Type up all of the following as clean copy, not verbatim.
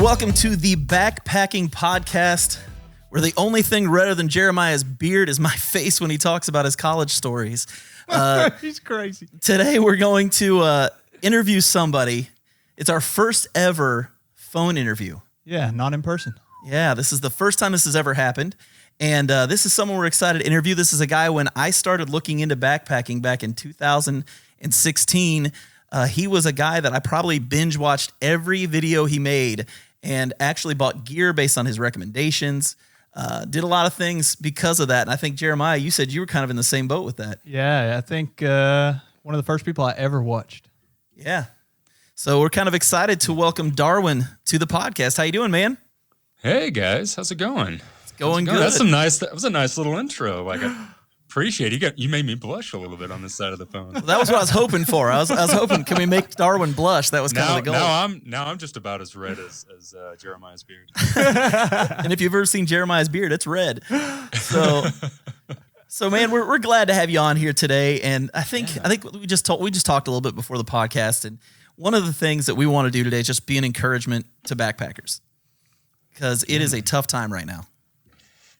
welcome to the Backpacking Podcast, where the only thing redder than Jeremiah's beard is my face when he talks about his college stories. He's crazy. Today we're going to interview somebody. It's our first ever phone interview. Yeah, not in person. Yeah, this is the first time this has ever happened. And this is someone we're excited to interview. This is a guy when I started looking into backpacking back in 2016. He was a guy that I probably binge watched every video he made and actually bought gear based on his recommendations. Did a lot of things because of that. And I think, Jeremiah, you said you were kind of in the same boat with that. Yeah, I think one of the first people I ever watched. Yeah. So we're kind of excited to welcome Darwin to the podcast. How you doing, man? Hey, guys. How's it going? It's going good. That was a nice little intro. Like, I appreciate it. You made me blush a little bit on this side of the phone. Well, that was what I was hoping for. I was hoping, can we make Darwin blush? That was kind of the goal. Now I'm just about as red as Jeremiah's beard. And if you've ever seen Jeremiah's beard, it's red. So man, we're glad to have you on here today. And I think we just talked a little bit before the podcast. And one of the things that we want to do today is just be an encouragement to backpackers, because it is a tough time right now.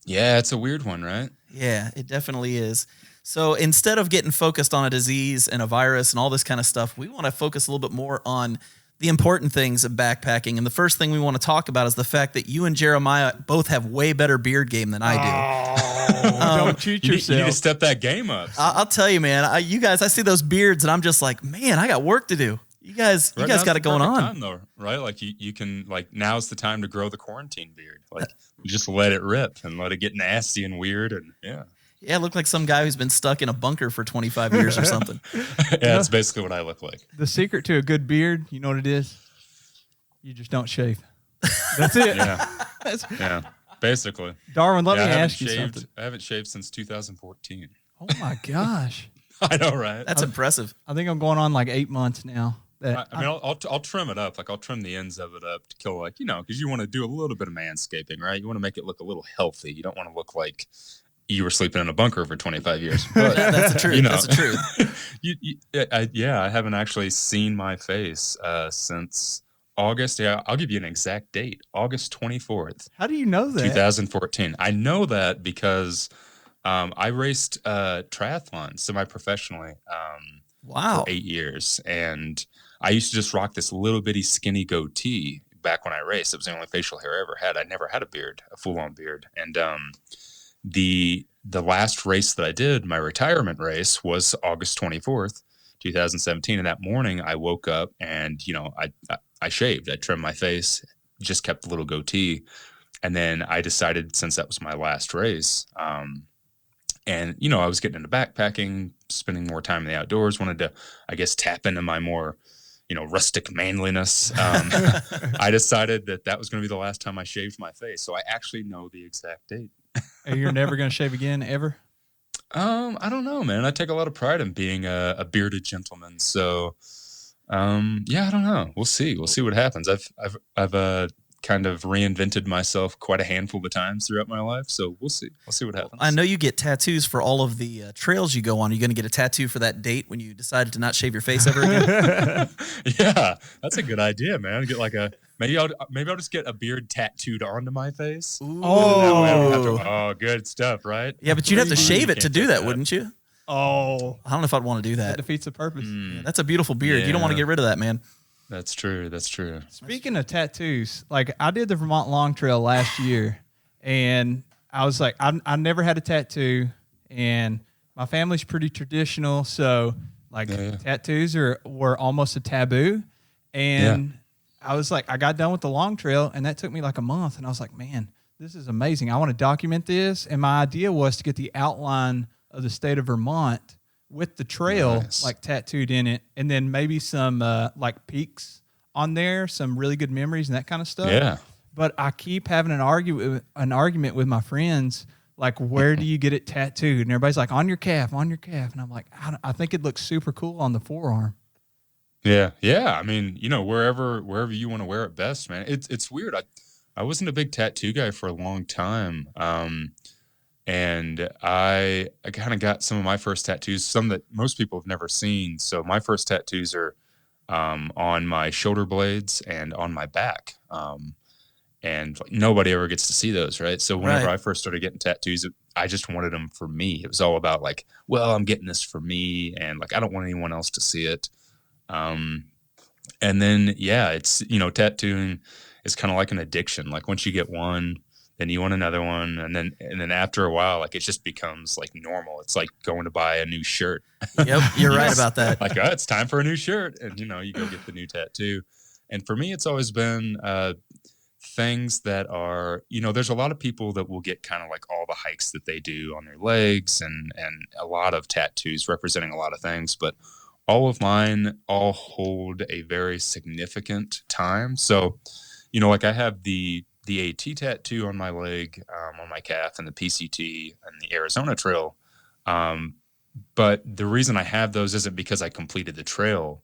Yeah, it's a weird one, right? Yeah, it definitely is. So instead of getting focused on a disease and a virus and all this kind of stuff, we want to focus a little bit more on the important things of backpacking. And the first thing we want to talk about is the fact that you and Jeremiah both have way better beard game than I do. Don't cheat yourself. You need to step that game up. I'll tell you, man, you guys, I see those beards and I'm just like, man, I got work to do. You guys got it going on. Time, though, right? Like you can, like, now's the time to grow the quarantine beard. Like, you just let it rip and let it get nasty and weird, and yeah, it looked like some guy who's been stuck in a bunker for 25 years or something. Yeah, that's basically what I look like. The secret to a good beard, you know what it is? You just don't shave. That's it. Yeah, basically. Darwin, let me ask you something. I haven't shaved since 2014. Oh my gosh. I know, right? That's impressive. I think I'm going on like 8 months now. I'll trim it up. Like, I'll trim the ends of it up to kill, like, because you want to do a little bit of manscaping, right? You want to make it look a little healthy. You don't want to look like you were sleeping in a bunker for 25 years. But, that's the truth. That's the truth. I haven't actually seen my face since August. Yeah, I'll give you an exact date. August 24th. How do you know that? 2014. I know that because I raced triathlon semi-professionally for 8 years. And I used to just rock this little bitty skinny goatee back when I raced. It was the only facial hair I ever had. I never had a beard, a full-on beard. And the last race that I did, my retirement race, was August 24th, 2017. And that morning I woke up and, I shaved. I trimmed my face, just kept the little goatee. And then I decided, since that was my last race, and, I was getting into backpacking, spending more time in the outdoors, wanted to, I guess, tap into my more, rustic manliness. I decided that was going to be the last time I shaved my face. So I actually know the exact date. And you're never going to shave again, ever? I don't know, man. I take a lot of pride in being a bearded gentleman. So, I don't know. We'll see. We'll see what happens. I've kind of reinvented myself quite a handful of times throughout my life. So we'll see. We'll see what happens. I know you get tattoos for all of the trails you go on. Are you going to get a tattoo for that date when you decided to not shave your face ever again? Yeah, that's a good idea, man. Get like maybe I'll just get a beard tattooed onto my face. Ooh. Oh, good stuff, right? Yeah, but you'd have to shave it to do that, wouldn't you? Oh, I don't know if I'd want to do that. That defeats the purpose. Yeah, that's a beautiful beard. Yeah. You don't want to get rid of that, man. That's true. That's true. Speaking of tattoos, like, I did the Vermont Long Trail last year, and I was like, I never had a tattoo, and my family's pretty traditional, so tattoos were almost a taboo. And I was like, I got done with the Long Trail, and that took me like a month, and I was like, man, this is amazing. I want to document this, and my idea was to get the outline of the state of Vermont with the trail like tattooed in it, and then maybe some like peaks on there, some really good memories and that kind of stuff. Yeah. But I keep having an argument with my friends, like, where do you get it tattooed? And everybody's like, on your calf. And I'm like, I think it looks super cool on the forearm. Yeah. I mean, wherever you want to wear it best, man. It's weird. I wasn't a big tattoo guy for a long time. And I kind of got some of my first tattoos, some that most people have never seen. So my first tattoos are on my shoulder blades and on my back. and like, nobody ever gets to see those, right? So whenever Right. I first started getting tattoos, I just wanted them for me. It was all about like, well, I'm getting this for me, and like I don't want anyone else to see it. Um, and then yeah, it's, you know, tattooing is kind of like an addiction. Like once you get one, then you want another one, and then after a while, like it just becomes like normal. It's like going to buy a new shirt. Yep, you're You right know, about that. like, oh, it's time for a new shirt, and you know, you go get the new tattoo. And for me, it's always been things that are, you know, there's a lot of people that will get kind of like all the hikes that they do on their legs, and a lot of tattoos representing a lot of things, but all of mine all hold a very significant time. So, you know, like I have the AT tattoo on my leg, on my calf, and the PCT and the Arizona Trail. But the reason I have those isn't because I completed the trail.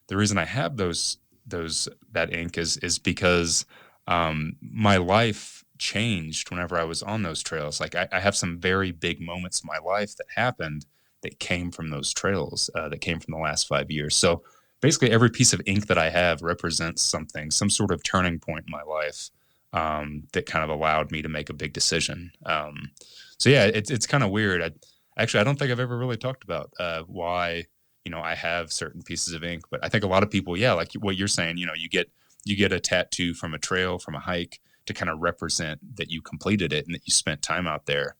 The reason I have that ink is because my life changed whenever I was on those trails. Like I have some very big moments in my life that happened that came from those trails, that came from the last 5 years. So basically, every piece of ink that I have represents something, some sort of turning point in my life, that kind of allowed me to make a big decision. So yeah, it's kind of weird. I don't think I've ever really talked about why, you know, I have certain pieces of ink, but I think a lot of people, yeah, like what you're saying, you know, you get a tattoo from a trail, from a hike, to kind of represent that you completed it and that you spent time out there.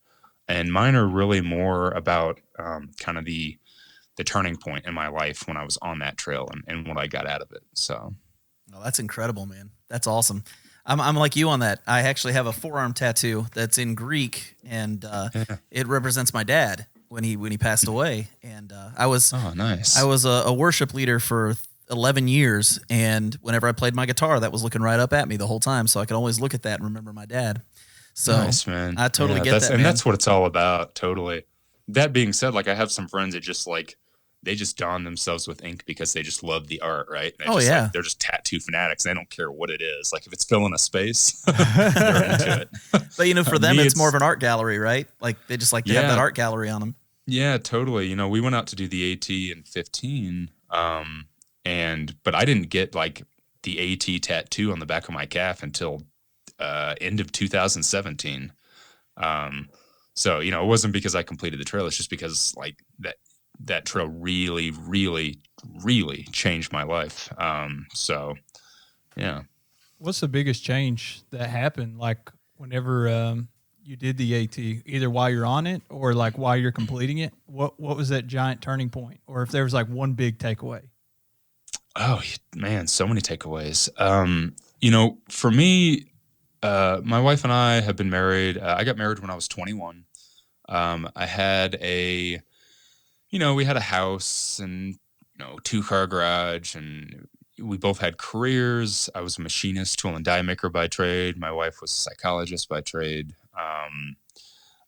And mine are really more about kind of the turning point in my life when I was on that trail, and what I got out of it. So, oh, that's incredible, man. That's awesome. I'm like you on that. I actually have a forearm tattoo that's in Greek, and it represents my dad when he passed away. And oh, nice. I was a worship leader for 11 years, and whenever I played my guitar, that was looking right up at me the whole time, so I could always look at that and remember my dad. So nice, man. I totally get that, and man. that's what it's all about. Totally. That being said, like I have some friends that just like they just don themselves with ink because they just love the art, right? Oh yeah, like, they're just tattoo fanatics. They don't care what it is. Like if it's filling a space, they're into it. But you know, for them, it's more of an art gallery, right? Like they just like to have that art gallery on them. Yeah, totally. You know, we went out to do the AT in 15, but I didn't get like the AT tattoo on the back of my calf until end of 2017. So, you know, it wasn't because I completed the trail. It's just because like that trail really, really, really changed my life. So yeah. What's the biggest change that happened? Like whenever you did the AT, either while you're on it or like while you're completing it, what was that giant turning point? Or if there was like one big takeaway? Oh man, so many takeaways. You know, for me, my wife and I have been married. I got married when I was 21. I had we had a house and, 2-car garage, and we both had careers. I was a machinist, tool and die maker by trade. My wife was a psychologist by trade.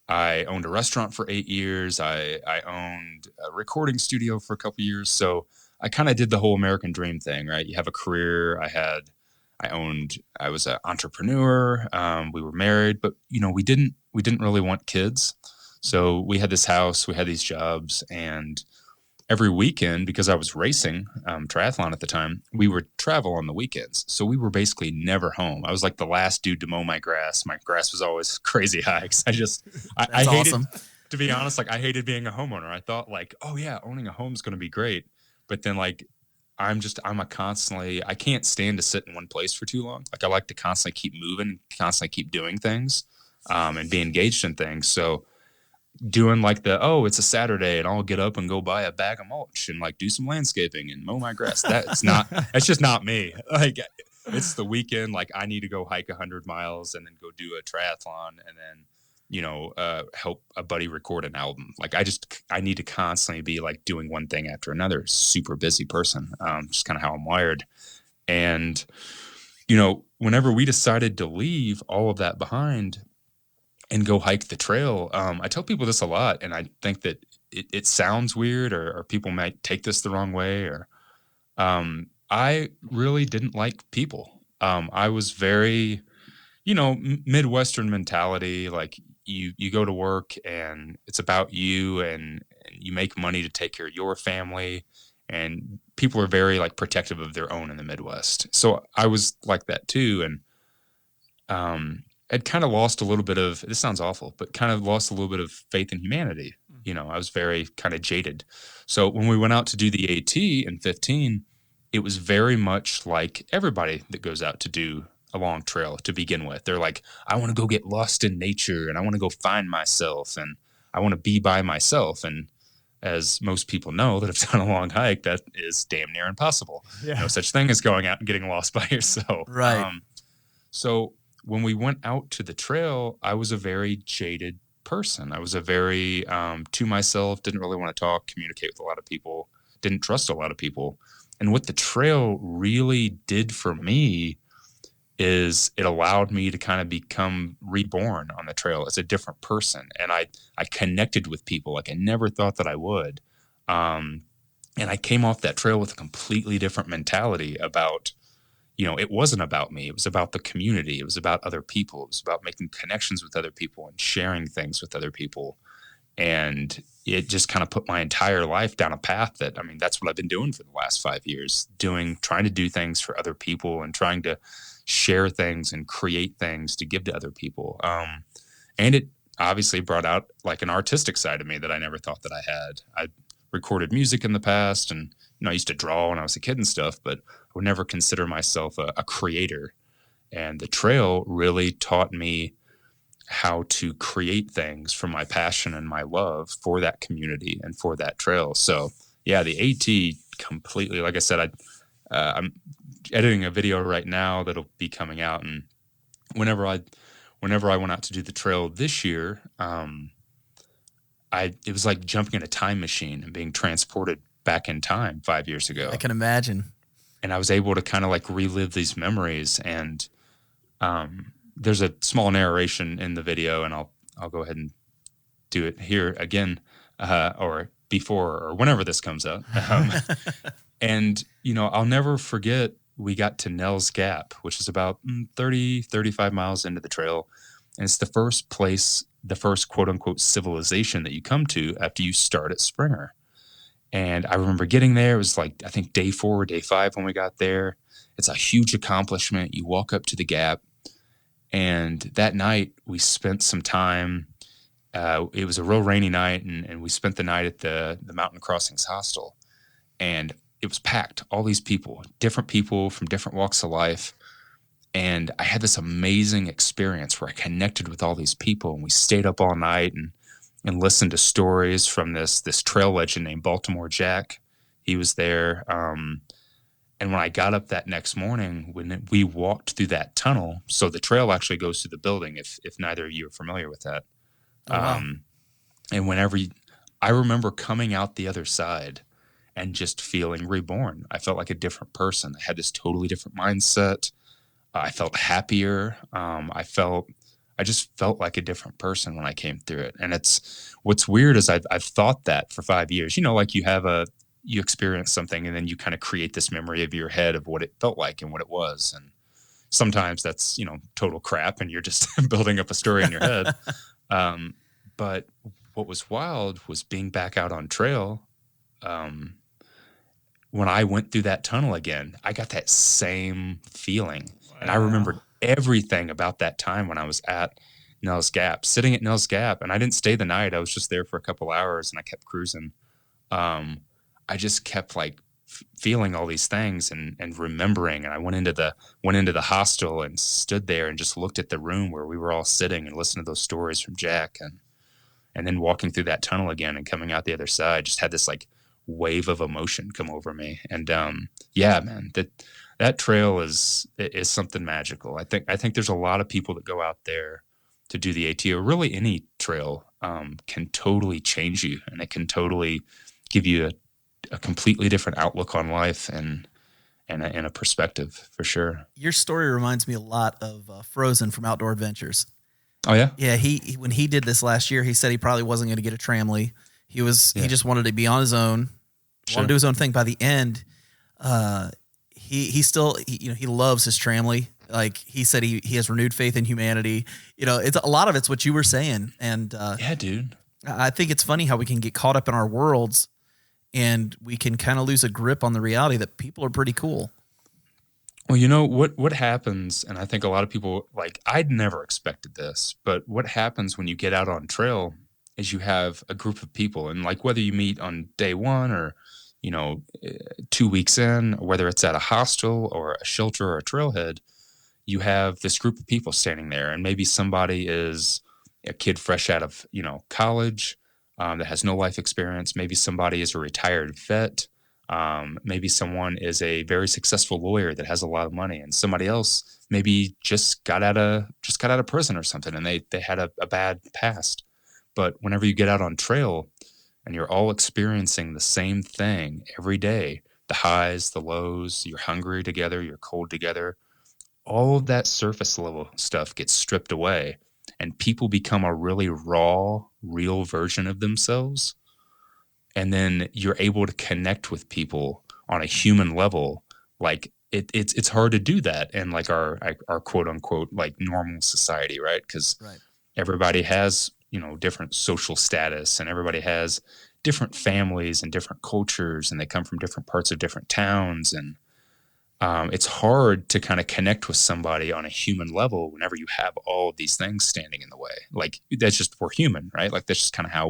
I owned a restaurant for 8 years. I owned a recording studio for a couple years. So I kind of did the whole American dream thing, right? You have a career. I was an entrepreneur. We were married, but we didn't really want kids. So we had this house, we had these jobs, and every weekend, because I was racing triathlon at the time, we would travel on the weekends. So we were basically never home. I was like the last dude to mow my grass. My grass was always crazy high. I hated, awesome. To be honest, like I hated being a homeowner. I thought like, oh yeah, owning a home is going to be great. But then like, I can't stand to sit in one place for too long. Like I like to constantly keep moving, constantly keep doing things, and be engaged in things. So doing like it's a Saturday and I'll get up and go buy a bag of mulch and like do some landscaping and mow my grass. That's just not me. Like it's the weekend. Like I need to go hike 100 miles and then go do a triathlon and then, help a buddy record an album. Like I need to constantly be like doing one thing after another. Super busy person. Just kind of how I'm wired. And, whenever we decided to leave all of that behind and go hike the trail, I tell people this a lot, and I think that it sounds weird or people might take this the wrong way. Or I really didn't like people. I was very, Midwestern mentality. Like you go to work and it's about you and you make money to take care of your family. And people are very like protective of their own in the Midwest. So I was like that too. And I'd kind of lost a little bit of, this sounds awful, but kind of lost a little bit of faith in humanity. You know, I was very kind of jaded. So when we went out to do the AT in 15, it was very much like everybody that goes out to do a long trail to begin with. They're like, I want to go get lost in nature, and I want to go find myself, and I want to be by myself. And as most people know that have done a long hike, that is damn near impossible. Yeah. No such thing as going out and getting lost by yourself. Right. So when we went out to the trail, I was a very jaded person. I was a very to myself, didn't really want to talk, communicate with a lot of people, didn't trust a lot of people. And what the trail really did for me is it allowed me to kind of become reborn on the trail as a different person. And I connected with people like I never thought that I would. And I came off that trail with a completely different mentality about, you know, it wasn't about me. It was about the community. It was about other people. It was about making connections with other people and sharing things with other people. And it just kind of put my entire life down a path that, I mean, that's what I've been doing for the last 5 years, trying to do things for other people and trying to share things and create things to give to other people. And it obviously brought out like an artistic side of me that I never thought that I had. I recorded music in the past, and, you know, I used to draw when I was a kid and stuff, but I would never consider myself a creator. And the trail really taught me how to create things from my passion and my love for that community and for that trail. So yeah, the AT completely, like I said, I'm editing a video right now that'll be coming out. And whenever I went out to do the trail this year, it was like jumping in a time machine and being transported back in time 5 years ago. I can imagine. And I was able to kind of like relive these memories. And there's a small narration in the video, and I'll go ahead and do it here again, or before, or whenever this comes out. And, you know, I'll never forget, we got to Nell's Gap, which is about 35 miles into the trail. And it's the first quote unquote civilization that you come to after you start at Springer. And I remember getting there. It was like, I think day 4 or day 5 when we got there. It's a huge accomplishment. You walk up to the gap, and that night we spent some time. It was a real rainy night, and we spent the night at the Mountain Crossings Hostel. And it was packed, all these people, different people from different walks of life. And I had this amazing experience where I connected with all these people, and we stayed up all night and listened to stories from this trail legend named Baltimore Jack. He was there. And when I got up that next morning, when we walked through that tunnel, so the trail actually goes through the building, if neither of you are familiar with that. Oh, wow. And I remember coming out the other side and just feeling reborn. I felt like a different person. I had this totally different mindset. I felt happier. I just felt like a different person when I came through it. And what's weird is I've thought that for 5 years. You know, like you experience something, and then you kind of create this memory of your head of what it felt like and what it was. And sometimes that's, you know, total crap, and you're just building up a story in your head. But what was wild was being back out on trail. When I went through that tunnel again, I got that same feeling. Wow. And I remembered everything about that time when I was at Nell's Gap, sitting at Nell's Gap. And I didn't stay the night. I was just there for a couple hours, and I kept cruising. I just kept like feeling all these things and remembering. And I went into the hostel and stood there and just looked at the room where we were all sitting and listened to those stories from Jack. And then walking through that tunnel again and coming out the other side, just had this like wave of emotion come over me. And yeah, man, that trail is something magical. I think there's a lot of people that go out there to do the AT, or really any trail, can totally change you, and it can totally give you a completely different outlook on life and a perspective, for sure. Your story reminds me a lot of Frozen from Outdoor Adventures. Oh yeah? Yeah, he when he did this last year, he said he probably wasn't going to get a tramley. He just wanted to be on his own, wanted to do his own thing. By the end, he still loves his tramley. Like he said, he has renewed faith in humanity. You know, it's a lot of it's what you were saying. And yeah, dude, I think it's funny how we can get caught up in our worlds, and we can kind of lose a grip on the reality that people are pretty cool. Well, you know what happens, and I think a lot of people like I'd never expected this, but what happens when you get out on trail is you have a group of people, and like whether you meet on day one or 2 weeks in, or whether it's at a hostel or a shelter or a trailhead, you have this group of people standing there, and maybe somebody is a kid fresh out of college that has no life experience. Maybe somebody is a retired vet. Maybe someone is a very successful lawyer that has a lot of money, and somebody else maybe just got out of prison or something, and they had a bad past. But whenever you get out on trail and you're all experiencing the same thing every day, the highs, the lows, you're hungry together, you're cold together, all of that surface level stuff gets stripped away, and people become a really raw, real version of themselves. And then you're able to connect with people on a human level. Like it's hard to do that in like our quote unquote like normal society, right? Because everybody has different social status, and everybody has different families and different cultures, and they come from different parts of different towns, and it's hard to kind of connect with somebody on a human level whenever you have all of these things standing in the way. Like that's just, we're human, right? Like that's just kind of how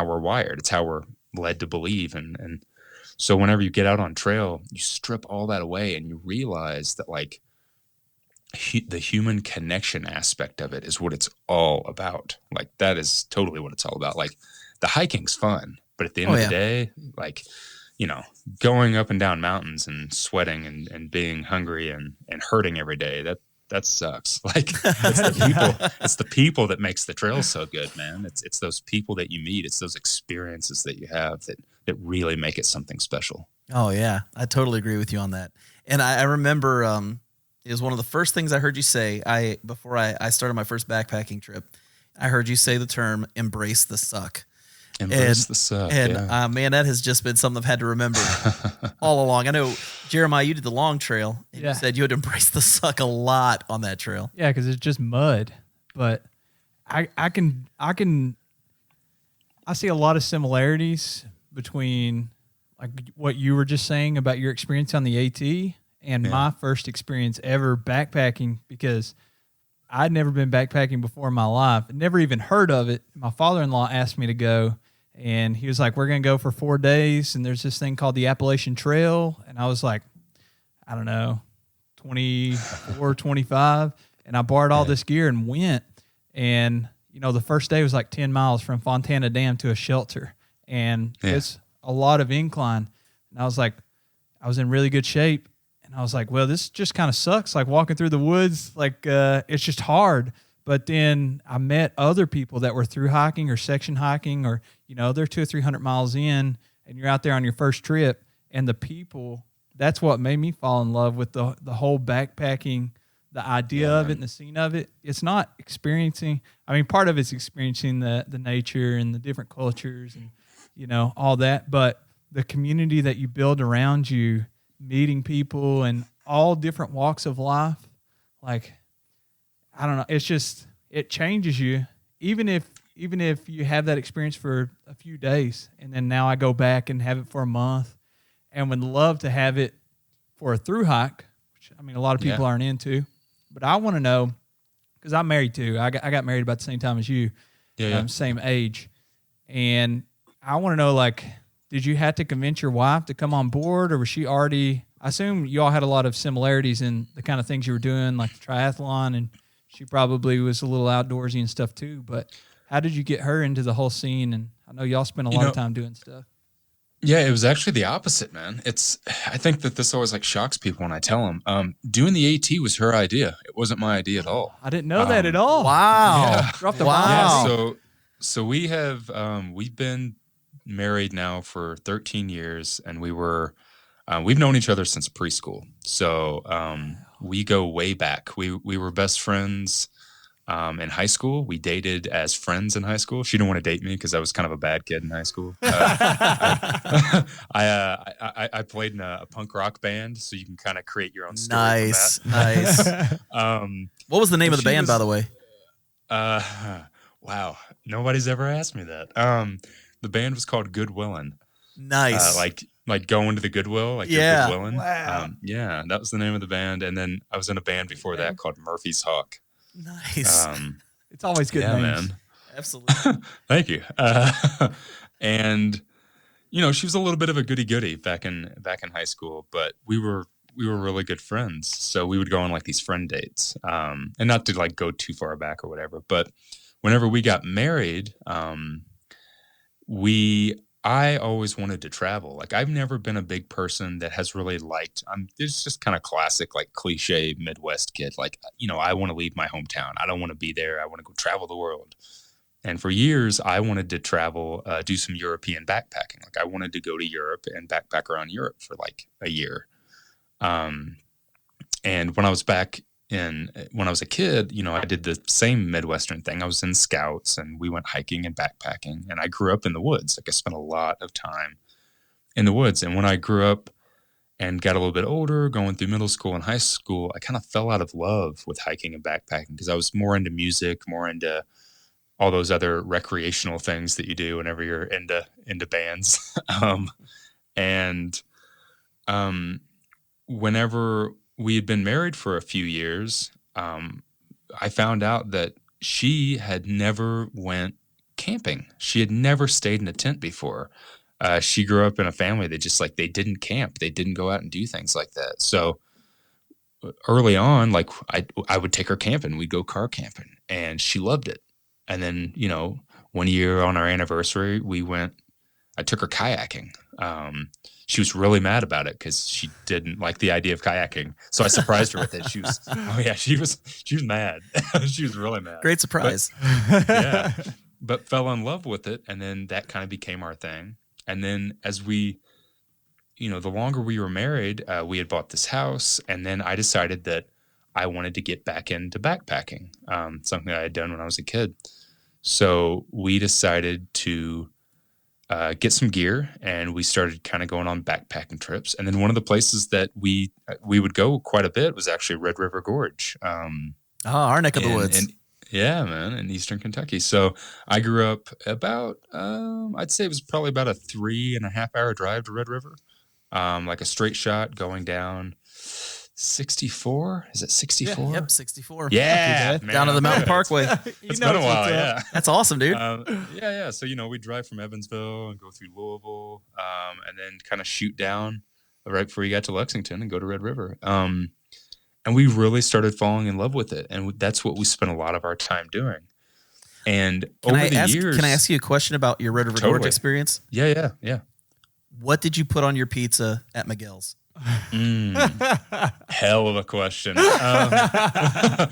we're wired. It's how we're led to believe. And so whenever you get out on trail, you strip all that away and you realize that like the human connection aspect of it is what it's all about. Like that is totally what it's all about. Like the hiking's fun, but at the end of the day, like, going up and down mountains and sweating and being hungry and hurting every day, that sucks. Like it's the people that makes the trail so good, man. It's those people that you meet. It's those experiences that you have that really make it something special. Oh yeah. I totally agree with you on that. And I remember, it was one of the first things I heard you say. Before I started my first backpacking trip, I heard you say the term "embrace the suck." Embrace the suck. And man, that has just been something I've had to remember all along. I know, Jeremiah, you did the long trail, and you said you had embraced the suck a lot on that trail. Yeah, because it's just mud. But I see a lot of similarities between like what you were just saying about your experience on the AT and my first experience ever backpacking, because I'd never been backpacking before in my life. Never even heard of it. My father-in-law asked me to go, and he was like, we're going to go for 4 days, and there's this thing called the Appalachian Trail. And I was like, I don't know, 24, 25. And I borrowed all this gear and went. And, the first day was like 10 miles from Fontana Dam to a shelter. And it's a lot of incline. And I was like, I was in really good shape. And I was like, well, this just kind of sucks. Like walking through the woods, like it's just hard. But then I met other people that were through hiking or section hiking, or, they're 200 or 300 miles in, and you're out there on your first trip. And the people, that's what made me fall in love with the whole backpacking, the idea of it and the scene of it. It's not experiencing, part of it's experiencing the nature and the different cultures and, all that. But the community that you build around you, meeting people and all different walks of life, like, I don't know, it's just, it changes you, even if you have that experience for a few days. And then now I go back and have it for a month, and would love to have it for a through hike, which a lot of people aren't into. But I want to know, because I'm married too. I got married about the same time as you, same age, and I want to know, like, did you have to convince your wife to come on board, or was she already? I assume you all had a lot of similarities in the kind of things you were doing, like the triathlon, and she probably was a little outdoorsy and stuff too. But how did you get her into the whole scene? And I know y'all spent a lot of time doing stuff. Yeah, it was actually the opposite, man. I think that this always like shocks people when I tell them. Doing the AT was her idea. It wasn't my idea at all. I didn't know that at all. Wow. Yeah. Drop the wow. Yeah, so we have we've been married now for 13 years, and we've known each other since preschool. So we go way back. We were best friends in high school. We dated as friends in high school. She didn't want to date me because I was kind of a bad kid in high school. I played in a punk rock band, so you can kind of create your own story. Nice. What was the name of the band, by the way? Wow, nobody's ever asked me that. The band was called Goodwillin'. Nice. Like like going to the Goodwill, like Yeah. you're Goodwillin'. Wow. Yeah, that was the name of the band. And then I was in a band before that called Murphy's Hawk. Nice. It's always good names. Man. Absolutely. Thank you. And she was a little bit of a goody-goody back in high school, but we were really good friends. So we would go on like these friend dates, and not to like go too far back or whatever. But whenever we got married, I always wanted to travel. Like I've never been a big person that has really liked. It's just kind of classic, like cliche Midwest kid. Like I want to leave my hometown. I don't want to be there. I want to go travel the world. And for years, I wanted to travel, do some European backpacking. Like I wanted to go to Europe and backpack around Europe for like a year. And when I was a kid, I did the same Midwestern thing. I was in Scouts and we went hiking and backpacking, and I grew up in the woods. Like I spent a lot of time in the woods. And when I grew up and got a little bit older, going through middle school and high school, I kind of fell out of love with hiking and backpacking because I was more into music, more into all those other recreational things that you do whenever you're into bands. Whenever we had been married for a few years, I found out that she had never went camping. She had never stayed in a tent before. She grew up in a family that just like, they didn't camp. They didn't go out and do things like that. So early on, like I would take her camping. We'd go car camping and she loved it. And then, 1 year on our anniversary, I took her kayaking. She was really mad about it because she didn't like the idea of kayaking. So I surprised her with it. She was mad. She was really mad. Great surprise. But fell in love with it. And then that kind of became our thing. And then as the longer we were married, we had bought this house. And then I decided that I wanted to get back into backpacking, something I had done when I was a kid. So we decided to get some gear, and we started kind of going on backpacking trips. And then one of the places that we would go quite a bit was actually Red River Gorge. Our neck of the woods. Yeah, man, in Eastern Kentucky. So I grew up about, I'd say it was probably about a 3.5 hour drive to Red River, like a straight shot going down 64. Is it 64? Yeah, yep, 64. Yeah, down to the Mountain Parkway. It's been a while, yeah. That's awesome, dude. Yeah. So, we drive from Evansville and go through Louisville, and then kind of shoot down right before you got to Lexington and go to Red River. And we really started falling in love with it. And that's what we spent a lot of our time doing. And Can I ask you a question about your Red River Gorge experience? Yeah. What did you put on your pizza at Miguel's? Hell of a question. A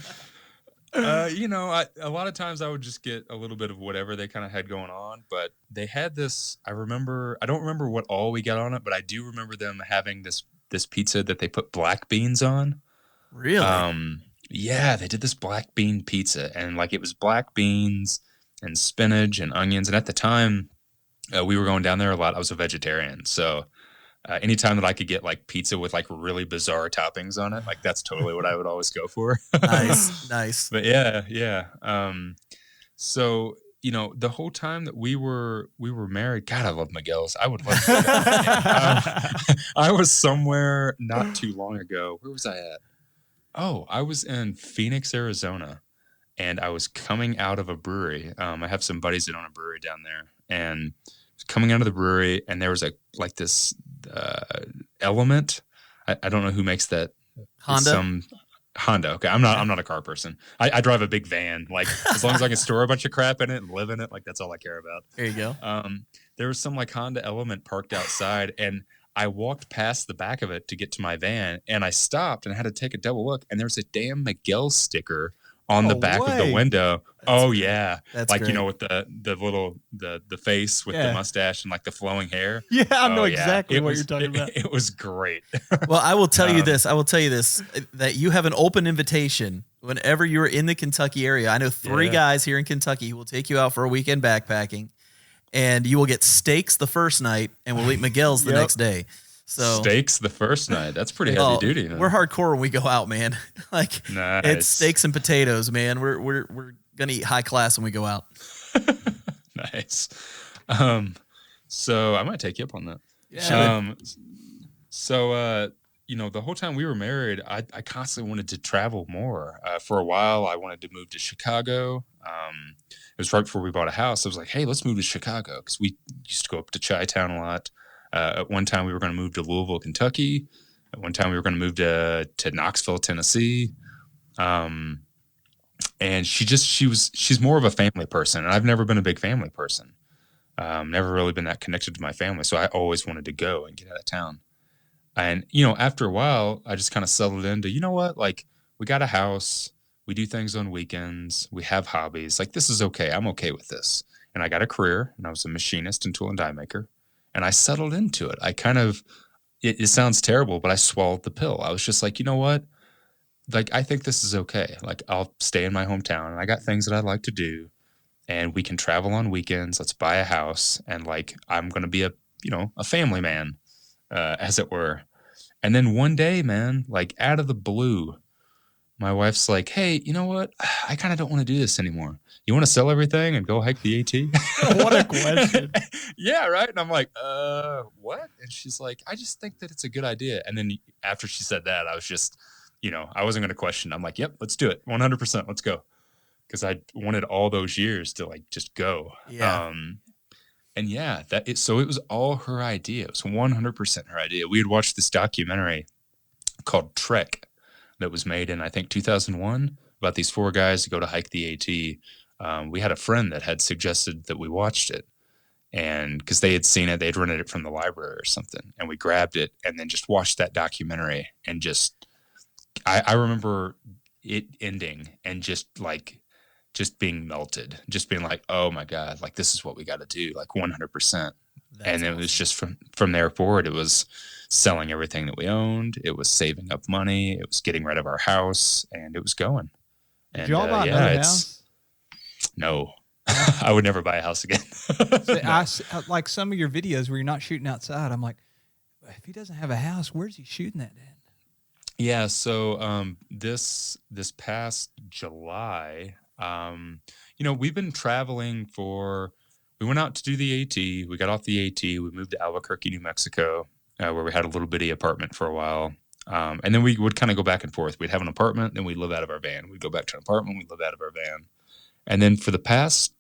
lot of times I would just get a little bit of whatever they kind of had going on, but they had this, I don't remember what all we got on it, but I do remember them having this pizza that they put black beans on. Really? Yeah, they did this black bean pizza, and like it was black beans and spinach and onions. And at the time, we were going down there a lot. I was a vegetarian, so anytime that I could get like pizza with like really bizarre toppings on it, like that's totally what I would always go for. Nice. But yeah. So the whole time that we were married, God, I love Miguel's. I would love to. I was somewhere not too long ago. Where was I at? Oh, I was in Phoenix, Arizona, and I was coming out of a brewery. I have some buddies that own a brewery down there, and coming out of the brewery, and there was this Element. I don't know who makes that. Honda. Honda. Okay, I'm not a car person. I drive a big van. Like as long as I can store a bunch of crap in it and live in it, like that's all I care about. There you go. There was some like Honda Element parked outside, and I walked past the back of it to get to my van, and I stopped and had to take a double look, and there's a damn Miguel sticker on the back of the window. Yeah. That's like, great. With the little, the face with the mustache and like the flowing hair. Yeah, I know exactly what you're talking about. It was great. Well, I will tell you this, that you have an open invitation whenever you're in the Kentucky area. I know 3 guys here in Kentucky who will take you out for a weekend backpacking, and you will get steaks the first night and we'll eat Miguel's the next day. So steaks the first night. That's pretty heavy duty. Man. We're hardcore when we go out, man. Like nice. It's steaks and potatoes, man. We're gonna eat high class when we go out. Nice. So I might take you up on that. Yeah. So, the whole time we were married, I constantly wanted to travel more. For a while, I wanted to move to Chicago. It was right before we bought a house. I was like, hey, let's move to Chicago because we used to go up to Chi-Town a lot. At one time, we were going to move to Louisville, Kentucky. At one time, we were going to move to Knoxville, Tennessee. And she's more of a family person. And I've never been a big family person. Never really been that connected to my family. So I always wanted to go and get out of town. And, after a while, I just kind of settled into, you know what? Like, we got a house. We do things on weekends. We have hobbies. Like, this is okay. I'm okay with this. And I got a career, and I was a machinist and tool and die maker. And I settled into it. I kind of, it sounds terrible, but I swallowed the pill. I was just like, you know what? Like, I think this is okay. Like, I'll stay in my hometown, and I got things that I'd like to do. And we can travel on weekends. Let's buy a house. And, like, I'm going to be a family man, as it were. And then one day, man, like out of the blue, my wife's like, hey, you know what? I kind of don't want to do this anymore. You want to sell everything and go hike the AT? What a question. Yeah, right. And I'm like, what? And she's like, I just think that it's a good idea. And then after she said that, I was just, I wasn't going to question. I'm like, yep, let's do it. 100%. Let's go. Because I wanted all those years to like just go. Yeah. And yeah, so it was all her idea. It was 100% her idea. We had watched this documentary called Trek that was made in, I think, 2001 about these 4 guys who go to hike the AT. We had a friend that had suggested that we watched it. And because they had seen it, they'd rented it from the library or something. And we grabbed it and then just watched that documentary. And just, I remember it ending and just being melted, just being like, oh my God, like this is what we got to do, like 100%. And it was just from there forward, it was selling everything that we owned. It was saving up money. It was getting rid of our house, and it was going. Did And y'all buy another house? No, I would never buy a house again. See, I like some of your videos where you're not shooting outside. I'm like, if he doesn't have a house, where's he shooting that at? Yeah. So this past July, we've been traveling we went out to do the AT. We got off the AT. We moved to Albuquerque, New Mexico, where we had a little bitty apartment for a while. And then we would kind of go back and forth. We'd have an apartment, then we'd live out of our van. We'd go back to an apartment, we'd live out of our van. And then for the past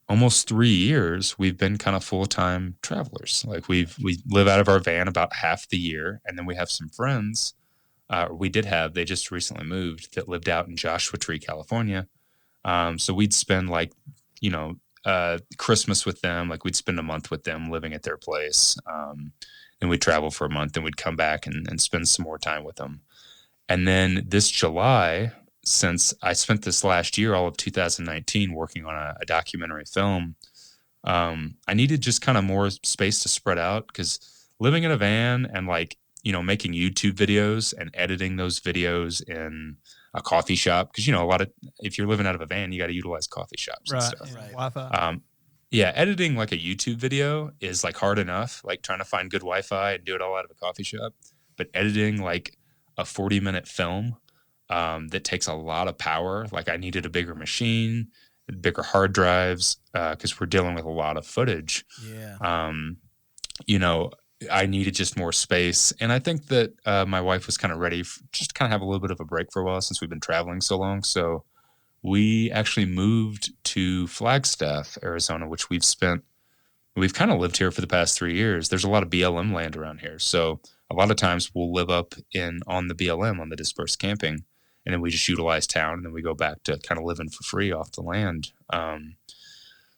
almost 3 years, we've been kind of full-time travelers. Like we live out of our van about half the year. And then we have some friends, they just recently moved, that lived out in Joshua Tree, California. So we'd spend Christmas with them. Like we'd spend a month with them living at their place. And we'd travel for a month and we'd come back and spend some more time with them. And then this July, since I spent this last year, all of 2019, working on a documentary film, I needed just kind of more space to spread out, because living in a van and making YouTube videos and editing those videos in a coffee shop, because if you're living out of a van, you got to utilize coffee shops and stuff. Right. Wi-Fi. Editing like a YouTube video is like hard enough, like trying to find good Wi-Fi and do it all out of a coffee shop. But editing like a 40-minute film that takes a lot of power. Like I needed a bigger machine, bigger hard drives, because we're dealing with a lot of footage. Yeah. I needed just more space. And I think that my wife was kind of ready just to kind of have a little bit of a break for a while, since we've been traveling so long. So we actually moved to Flagstaff, Arizona, which we've kind of lived here for the past 3 years. There's a lot of BLM land around here. So a lot of times we'll live up on the BLM, on the dispersed camping, and then we just utilize town, and then we go back to kind of living for free off the land.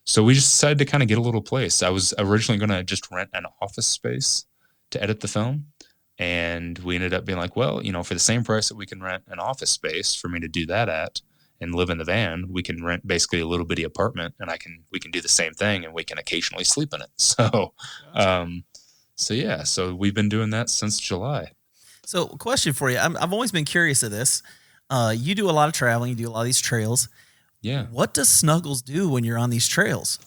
So we just decided to kind of get a little place. I was originally going to just rent an office space to edit the film. And we ended up being like, well, for the same price that we can rent an office space for me to do that at and live in the van, we can rent basically a little bitty apartment, and we can do the same thing, and we can occasionally sleep in it. So, so we've been doing that since July. So question for you. I've always been curious of this. You do a lot of traveling. You do a lot of these trails. Yeah. What does Snuggles do when you're on these trails?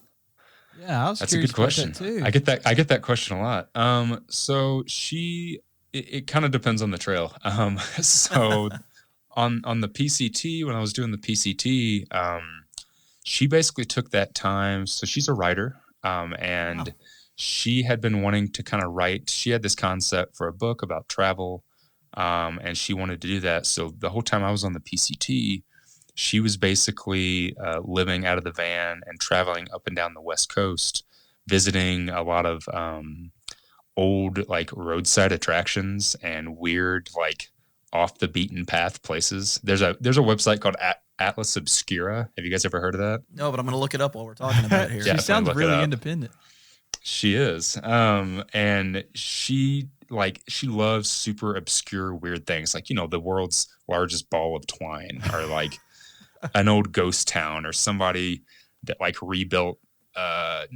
Yeah, that's a good question too. I get that question a lot. So it kind of depends on the trail. So on the PCT, when I was doing the PCT, she basically took that time. So she's a writer, and she had been wanting to kind of write. She had this concept for a book about travel, and she wanted to do that. So the whole time I was on the PCT, she was basically living out of the van and traveling up and down the West Coast, visiting a lot of old like roadside attractions and weird like off the beaten path places. There's a website called Atlas Obscura. Have you guys ever heard of that? No, but I'm going to look it up while we're talking about it here. She sounds really independent. She is. And she loves super obscure, weird things. Like, the world's largest ball of twine, or like an old ghost town, or somebody that like rebuilt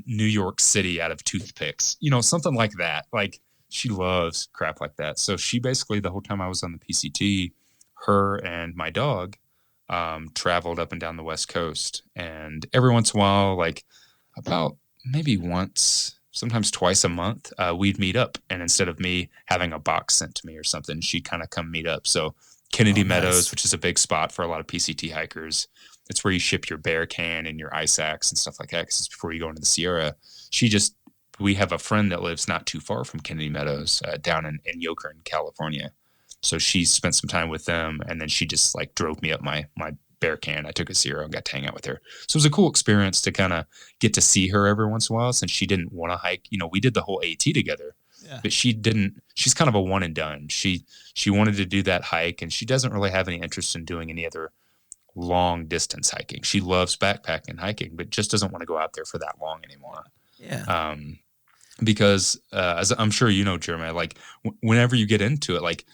New York City out of toothpicks, something like that. Like, she loves crap like that. So she basically, the whole time I was on the PCT, her and my dog traveled up and down the West Coast. And every once in a while, like about maybe once, sometimes twice a month, we'd meet up. And instead of me having a box sent to me or something, she'd kind of come meet up. So Kennedy Meadows, which is a big spot for a lot of PCT hikers. It's where you ship your bear can and your ice axe and stuff like that, because it's before you go into the Sierra. We have a friend that lives not too far from Kennedy Meadows, down in Yokern, California. So she spent some time with them, and then she just like drove me up my bear can. I took a Sierra and got to hang out with her. So it was a cool experience to kind of get to see her every once in a while, since she didn't want to hike. We did the whole AT together, but she didn't. She's kind of a one and done. She wanted to do that hike, and she doesn't really have any interest in doing any other long distance hiking. She loves backpacking and hiking, but just doesn't want to go out there for that long anymore. Yeah. Because as I'm sure you know, Jeremiah, like whenever you get into it, like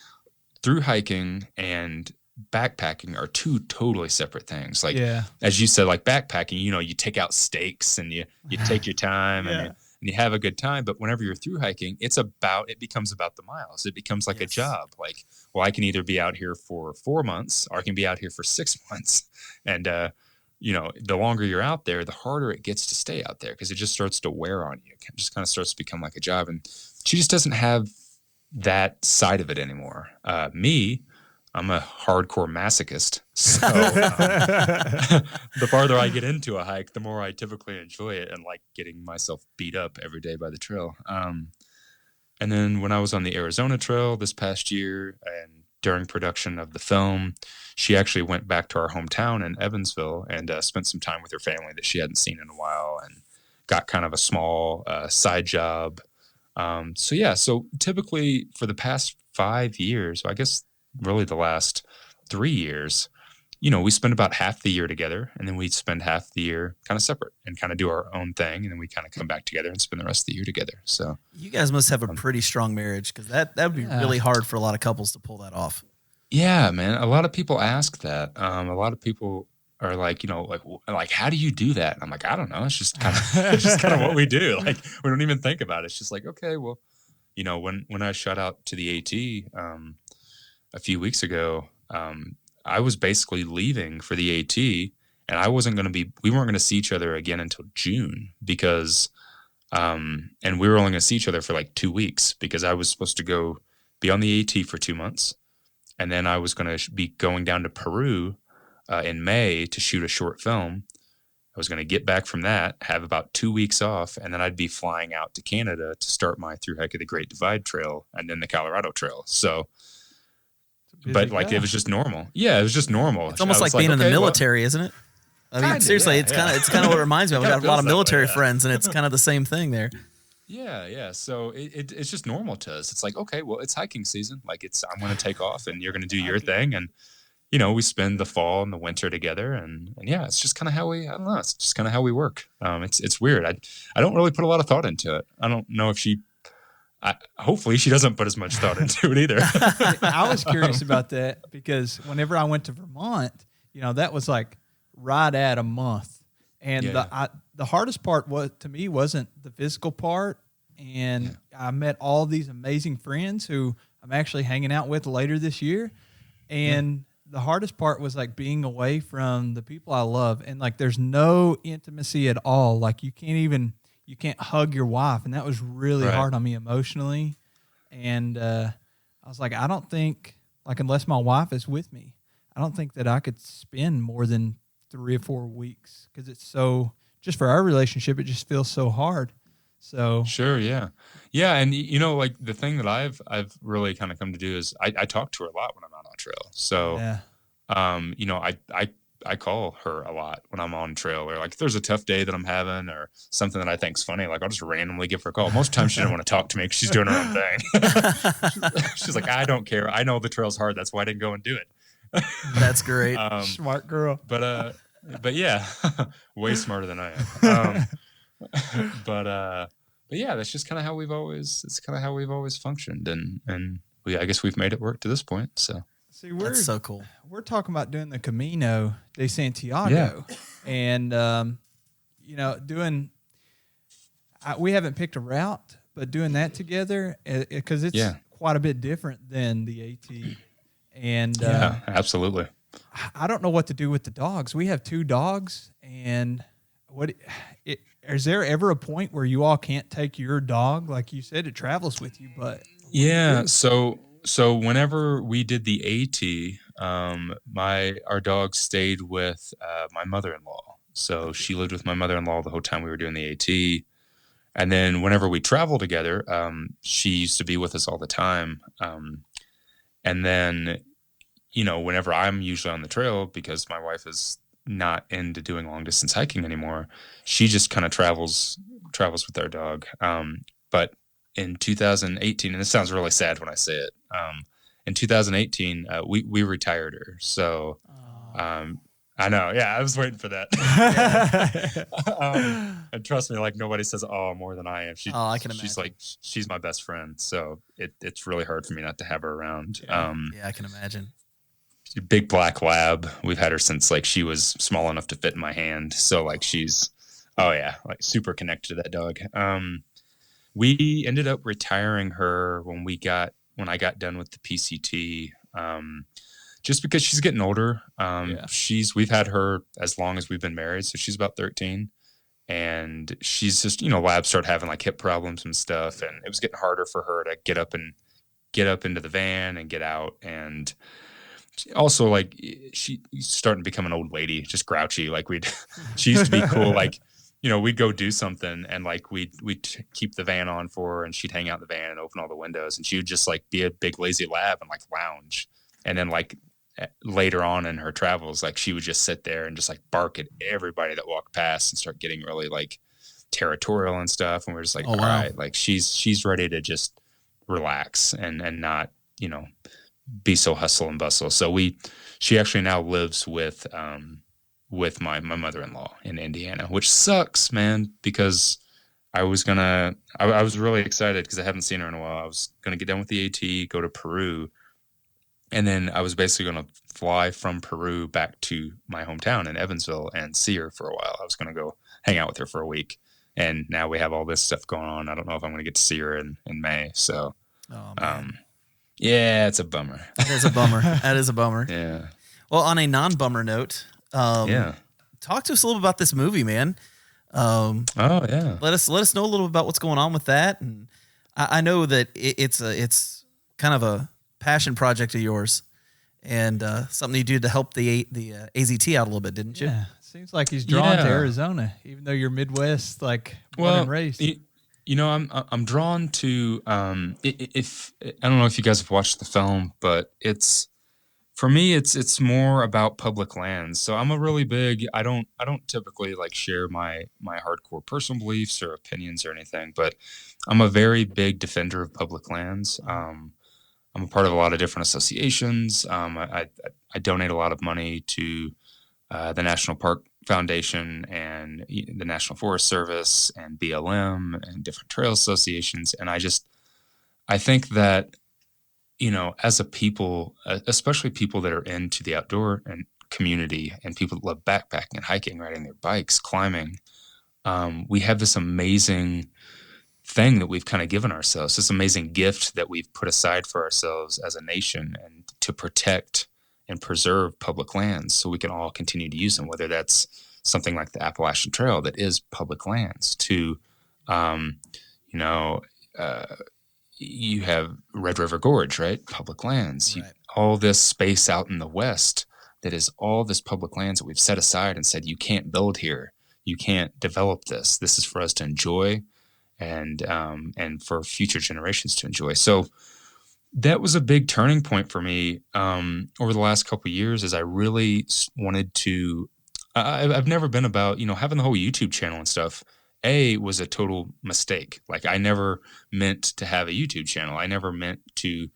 through hiking and backpacking are two totally separate things. Like, as you said, like backpacking, you take out stakes and you take your time and you have a good time. But whenever you're through hiking, it becomes about the miles. It becomes like a job. Like, well, I can either be out here for 4 months or I can be out here for 6 months. And, the longer you're out there, the harder it gets to stay out there, because it just starts to wear on you. It just kind of starts to become like a job. And she just doesn't have that side of it anymore. Me, I'm a hardcore masochist. So the farther I get into a hike, the more I typically enjoy it and like getting myself beat up every day by the trail. And then when I was on the Arizona Trail this past year and during production of the film, she actually went back to our hometown in Evansville and spent some time with her family that she hadn't seen in a while, and got kind of a small side job. So typically for the past 5 years, I guess really the last 3 years, we spend about half the year together, and then we spend half the year kind of separate and kind of do our own thing. And then we kind of come back together and spend the rest of the year together. So you guys must have a pretty strong marriage, because that would be really hard for a lot of couples to pull that off. Yeah, man. A lot of people ask that. A lot of people are like, like, how do you do that? And I'm like, I don't know. It's just kind of, what we do. Like, we don't even think about it. It's just like, okay, well, when I shot out to the AT, a few weeks ago, I was basically leaving for the AT, and we weren't going to see each other again until June, because, and we were only going to see each other for like 2 weeks, because I was supposed to go be on the AT for 2 months. And then I was going to be going down to Peru in May to shoot a short film. I was going to get back from that, have about 2 weeks off, and then I'd be flying out to Canada to start my through hike of the Great Divide Trail and then the Colorado Trail. So, but like, it was just normal. Yeah, it was just normal. It's almost like being in the military, isn't it? I mean, seriously, it's kind of what it reminds me of. I've got a lot of military friends, and it's kind of the same thing there. Yeah. So it's just normal to us. It's like, okay, well, it's hiking season. Like, I'm going to take off, and you're going to do your thing. And, we spend the fall and the winter together. And yeah, it's just kind of how I don't know. It's just kind of how we work. It's weird. I don't really put a lot of thought into it. I don't know if hopefully she doesn't put as much thought into it either. I was curious about that, because whenever I went to Vermont, that was like right at a month. And the hardest part to me wasn't the physical part. And I met all these amazing friends who I'm actually hanging out with later this year. And the hardest part was like being away from the people I love. And like, there's no intimacy at all. Like, you can't hug your wife. And that was really hard on me emotionally. And I was like, I don't think, like, unless my wife is with me, I don't think that I could spend more than 3 or 4 weeks, because it's so, just for our relationship, it just feels so hard. So sure, yeah, yeah, and like the thing that I've really kind of come to do is I talk to her a lot when I'm out on trail. So, yeah. I call her a lot when I'm on trail, or like if there's a tough day that I'm having or something that I think's funny, like I'll just randomly give her a call. Most times she doesn't want to talk to me because she's doing her own thing. She's like, I don't care. I know the trail's hard. That's why I didn't go and do it. That's great. Smart girl. But yeah, way smarter than I am. But yeah, that's just kind of how we've always functioned, and I guess we've made it work to this point. So. See, that's so cool. We're talking about doing the Camino de Santiago, and we haven't picked a route, but doing that together because it's quite a bit different than the AT. And absolutely. I don't know what to do with the dogs. We have 2 dogs, and is there ever a point where you all can't take your dog? Like you said, it travels with you, but yeah. So whenever we did the AT, our dog stayed with my mother-in-law. So she lived with my mother-in-law the whole time we were doing the AT. And then whenever we travel together, she used to be with us all the time. And then, whenever I'm usually on the trail, because my wife is not into doing long distance hiking anymore, she just kind of travels with our dog. But in 2018, and this sounds really sad when I say it, in 2018, we retired her. So, I know. Yeah, I was waiting for that. And trust me, like nobody says "oh" more than I am. I can imagine. She's like, she's my best friend. So it's really hard for me not to have her around. Yeah, I can imagine. She's a big black lab. We've had her since like she was small enough to fit in my hand. So like she's, like super connected to that dog. We ended up retiring her when I got done with the PCT. Just because she's getting older. We've had her as long as we've been married, so she's about 13, and she's just, labs started having like hip problems and stuff, and it was getting harder for her to get up into the van and get out, and also like she's starting to become an old lady, just grouchy. Like she used to be cool, like we'd go do something and like we'd keep the van on for her, and she'd hang out in the van and open all the windows, and she would just like be a big lazy lab and like lounge, and then like later on in her travels, like she would just sit there and just like bark at everybody that walked past and start getting really like territorial and stuff. And we're just like, all right, like she's ready to just relax and not, be so hustle and bustle. So she actually now lives with my mother-in-law in Indiana, which sucks, man, because I was really excited because I haven't seen her in a while. I was going to get done with the AT, go to Peru. And then I was basically going to fly from Peru back to my hometown in Evansville and see her for a while. I was going to go hang out with her for a week. And now we have all this stuff going on. I don't know if I'm going to get to see her in May. So, yeah, it's a bummer. That is a bummer. That is a bummer. Yeah. Well, on a non-bummer note, talk to us a little bit about this movie, man. Let us know a little bit about what's going on with that. And I know that it's kind of a passion project of yours, and something you do to help the AZT out a little bit, didn't you? Yeah, seems like he's drawn to Arizona, even though you're Midwest, like born and raised. I'm drawn to if I don't know if you guys have watched the film, but for me it's more about public lands. So I'm a really big I don't typically like share my hardcore personal beliefs or opinions or anything, but I'm a very big defender of public lands. I'm a part of a lot of different associations. I donate a lot of money to the National Park Foundation and the National Forest Service and BLM and different trail associations. And I think that, as a people, especially people that are into the outdoor and community and people that love backpacking and hiking, riding their bikes, climbing, we have this amazing thing that we've kind of given ourselves, this amazing gift that we've put aside for ourselves as a nation, and to protect and preserve public lands so we can all continue to use them, whether that's something like the Appalachian Trail that is public lands to, you have Red River Gorge, right? Public lands, right. All this space out in the West that is all this public lands that we've set aside and said, you can't build here. You can't develop this. This is for us to enjoy and for future generations to enjoy. So that was a big turning point for me over the last couple of years, as I really wanted to. I've never been about, having the whole YouTube channel and stuff. Was a total mistake. Like, I never meant to have a YouTube channel. I never meant to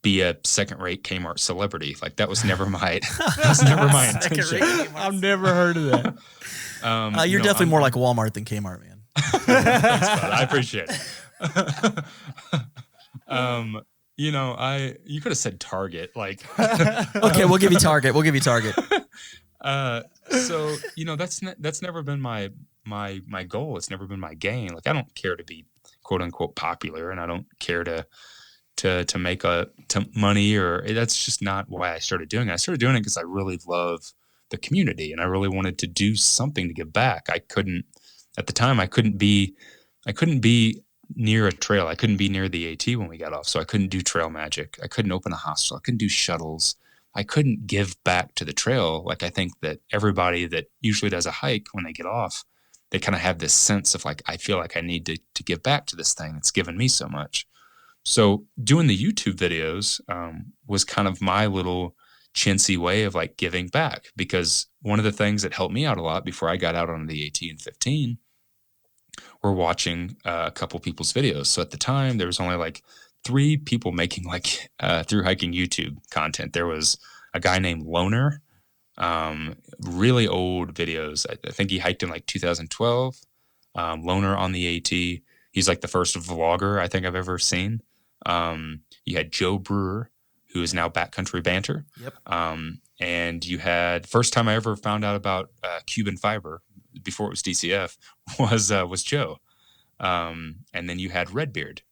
be a second-rate Kmart celebrity. Like, that was never my intention. I've never heard of that. You're definitely more like Walmart than Kmart, man. Thanks, bud. I appreciate it. You could have said Target. Like, okay, we'll give you Target. So that's never been my goal. It's never been my gain. Like, I don't care to be quote unquote popular, and I don't care to make money, or that's just not why I started doing it. I started doing it because I really love the community, and I really wanted to do something to give back. At the time, I couldn't be near a trail. I couldn't be near the AT when we got off, so I couldn't do trail magic. I couldn't open a hostel. I couldn't do shuttles. I couldn't give back to the trail. Like, I think that everybody that usually does a hike, when they get off, they kind of have this sense of like, I feel like I need to give back to this thing. It's given me so much. So doing the YouTube videos was kind of my little chintzy way of like giving back, because one of the things that helped me out a lot before I got out on the AT in 15 were watching a couple people's videos. So at the time, there was only like 3 people making like through hiking YouTube content. There was a guy named Loner, really old videos. I think he hiked in like 2012. Loner on the AT. He's like the first vlogger I think I've ever seen. You had Joe Brewer, who is now Backcountry Banter. Yep. And you had, first time I ever found out about Cuban fiber before it was DCF was Joe. And then you had Redbeard.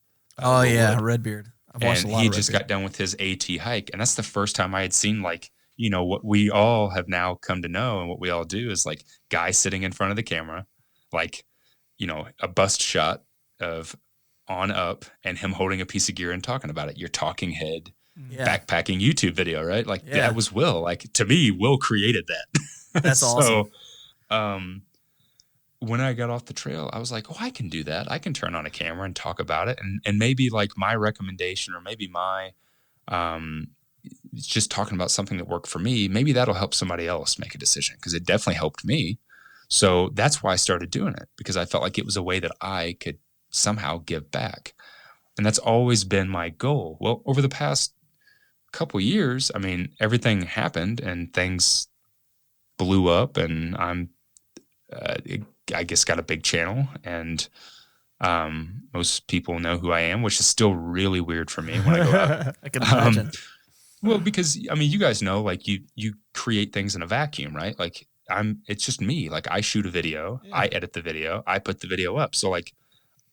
Redbeard. I've watched a lot of Redbeard. He just got done with his AT hike, and that's the first time I had seen like, what we all have now come to know, and what we all do is like guy sitting in front of the camera, like, a bust shot of on up and him holding a piece of gear and talking about it. Your talking head backpacking YouTube video, right? Like that was Will. Like, to me, Will created that. That's awesome. So, when I got off the trail, I was like, I can do that. I can turn on a camera and talk about it. And maybe like my recommendation, or maybe my, just talking about something that worked for me, maybe that'll help somebody else make a decision, because it definitely helped me. So that's why I started doing it, because I felt like it was a way that I could somehow give back. And that's always been my goal. Well, over the past couple of years, I mean, everything happened and things blew up, and I'm, I guess, got a big channel, and most people know who I am, which is still really weird for me when I go out. I can imagine. Well, because I mean, you guys know, like you create things in a vacuum, right? Like it's just me. Like, I shoot a video, I edit the video, I put the video up. So like,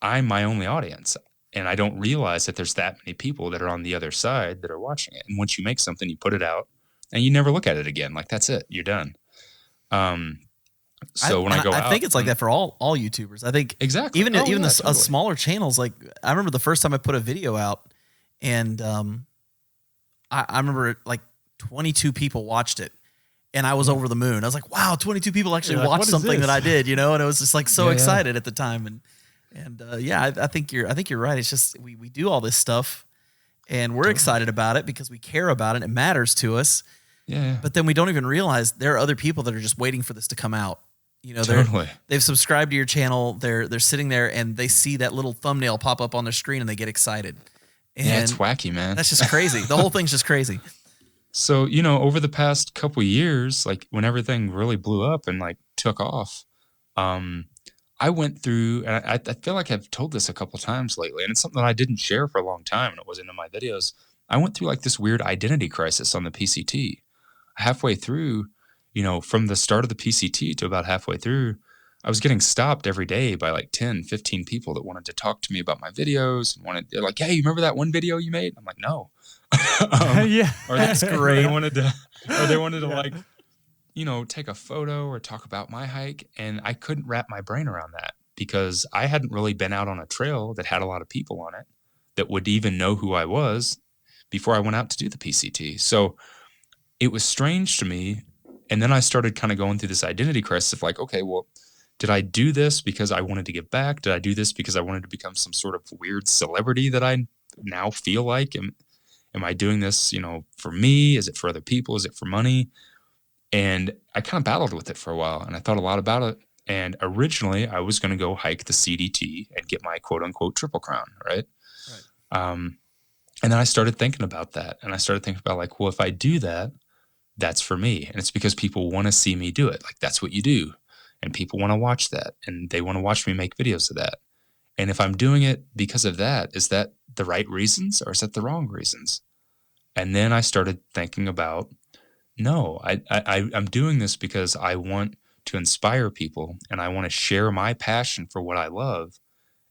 I'm my only audience, and I don't realize that there's that many people that are on the other side that are watching it. And once you make something, you put it out, and you never look at it again. Like, that's it, you're done. So when I go out, I think it's like that for all YouTubers. I think exactly. Even totally. Smaller channels. Like, I remember the first time I put a video out, and I remember like 22 people watched it, and I was over the moon. I was like, wow, 22 people actually watched something that I did, and I was just like so excited at the time. And I think you're right. It's just we do all this stuff, and we're excited about it because we care about it. It matters to us. Yeah. But then we don't even realize there are other people that are just waiting for this to come out. They've subscribed to your channel. They're sitting there, and they see that little thumbnail pop up on their screen, and they get excited. And it's wacky, man. That's just crazy. The whole thing's just crazy. So, over the past couple of years, like when everything really blew up and like took off, I went through, and I feel like I've told this a couple times lately, and it's something that I didn't share for a long time, and it wasn't in my videos. I went through like this weird identity crisis on the PCT. Halfway through, from the start of the PCT to about halfway through, I was getting stopped every day by like 10, 15 people that wanted to talk to me about my videos, and they're like, hey, you remember that one video you made? I'm like, no. Or that's great. They wanted to like, take a photo or talk about my hike. And I couldn't wrap my brain around that, because I hadn't really been out on a trail that had a lot of people on it that would even know who I was before I went out to do the PCT. So it was strange to me. And then I started kind of going through this identity crisis of like, okay, well, did I do this because I wanted to give back? Did I do this because I wanted to become some sort of weird celebrity that I now feel like? Am I doing this, for me? Is it for other people? Is it for money? And I kind of battled with it for a while, and I thought a lot about it. And originally I was going to go hike the CDT and get my quote unquote Triple Crown. Right. And then I started thinking about that, and I started thinking about like, well, if I do that, that's for me. And it's because people want to see me do it. Like, that's what you do. And people want to watch that, and they want to watch me make videos of that. And if I'm doing it because of that, is that the right reasons or is that the wrong reasons? And then I started thinking about, no, I'm doing this because I want to inspire people, and I want to share my passion for what I love.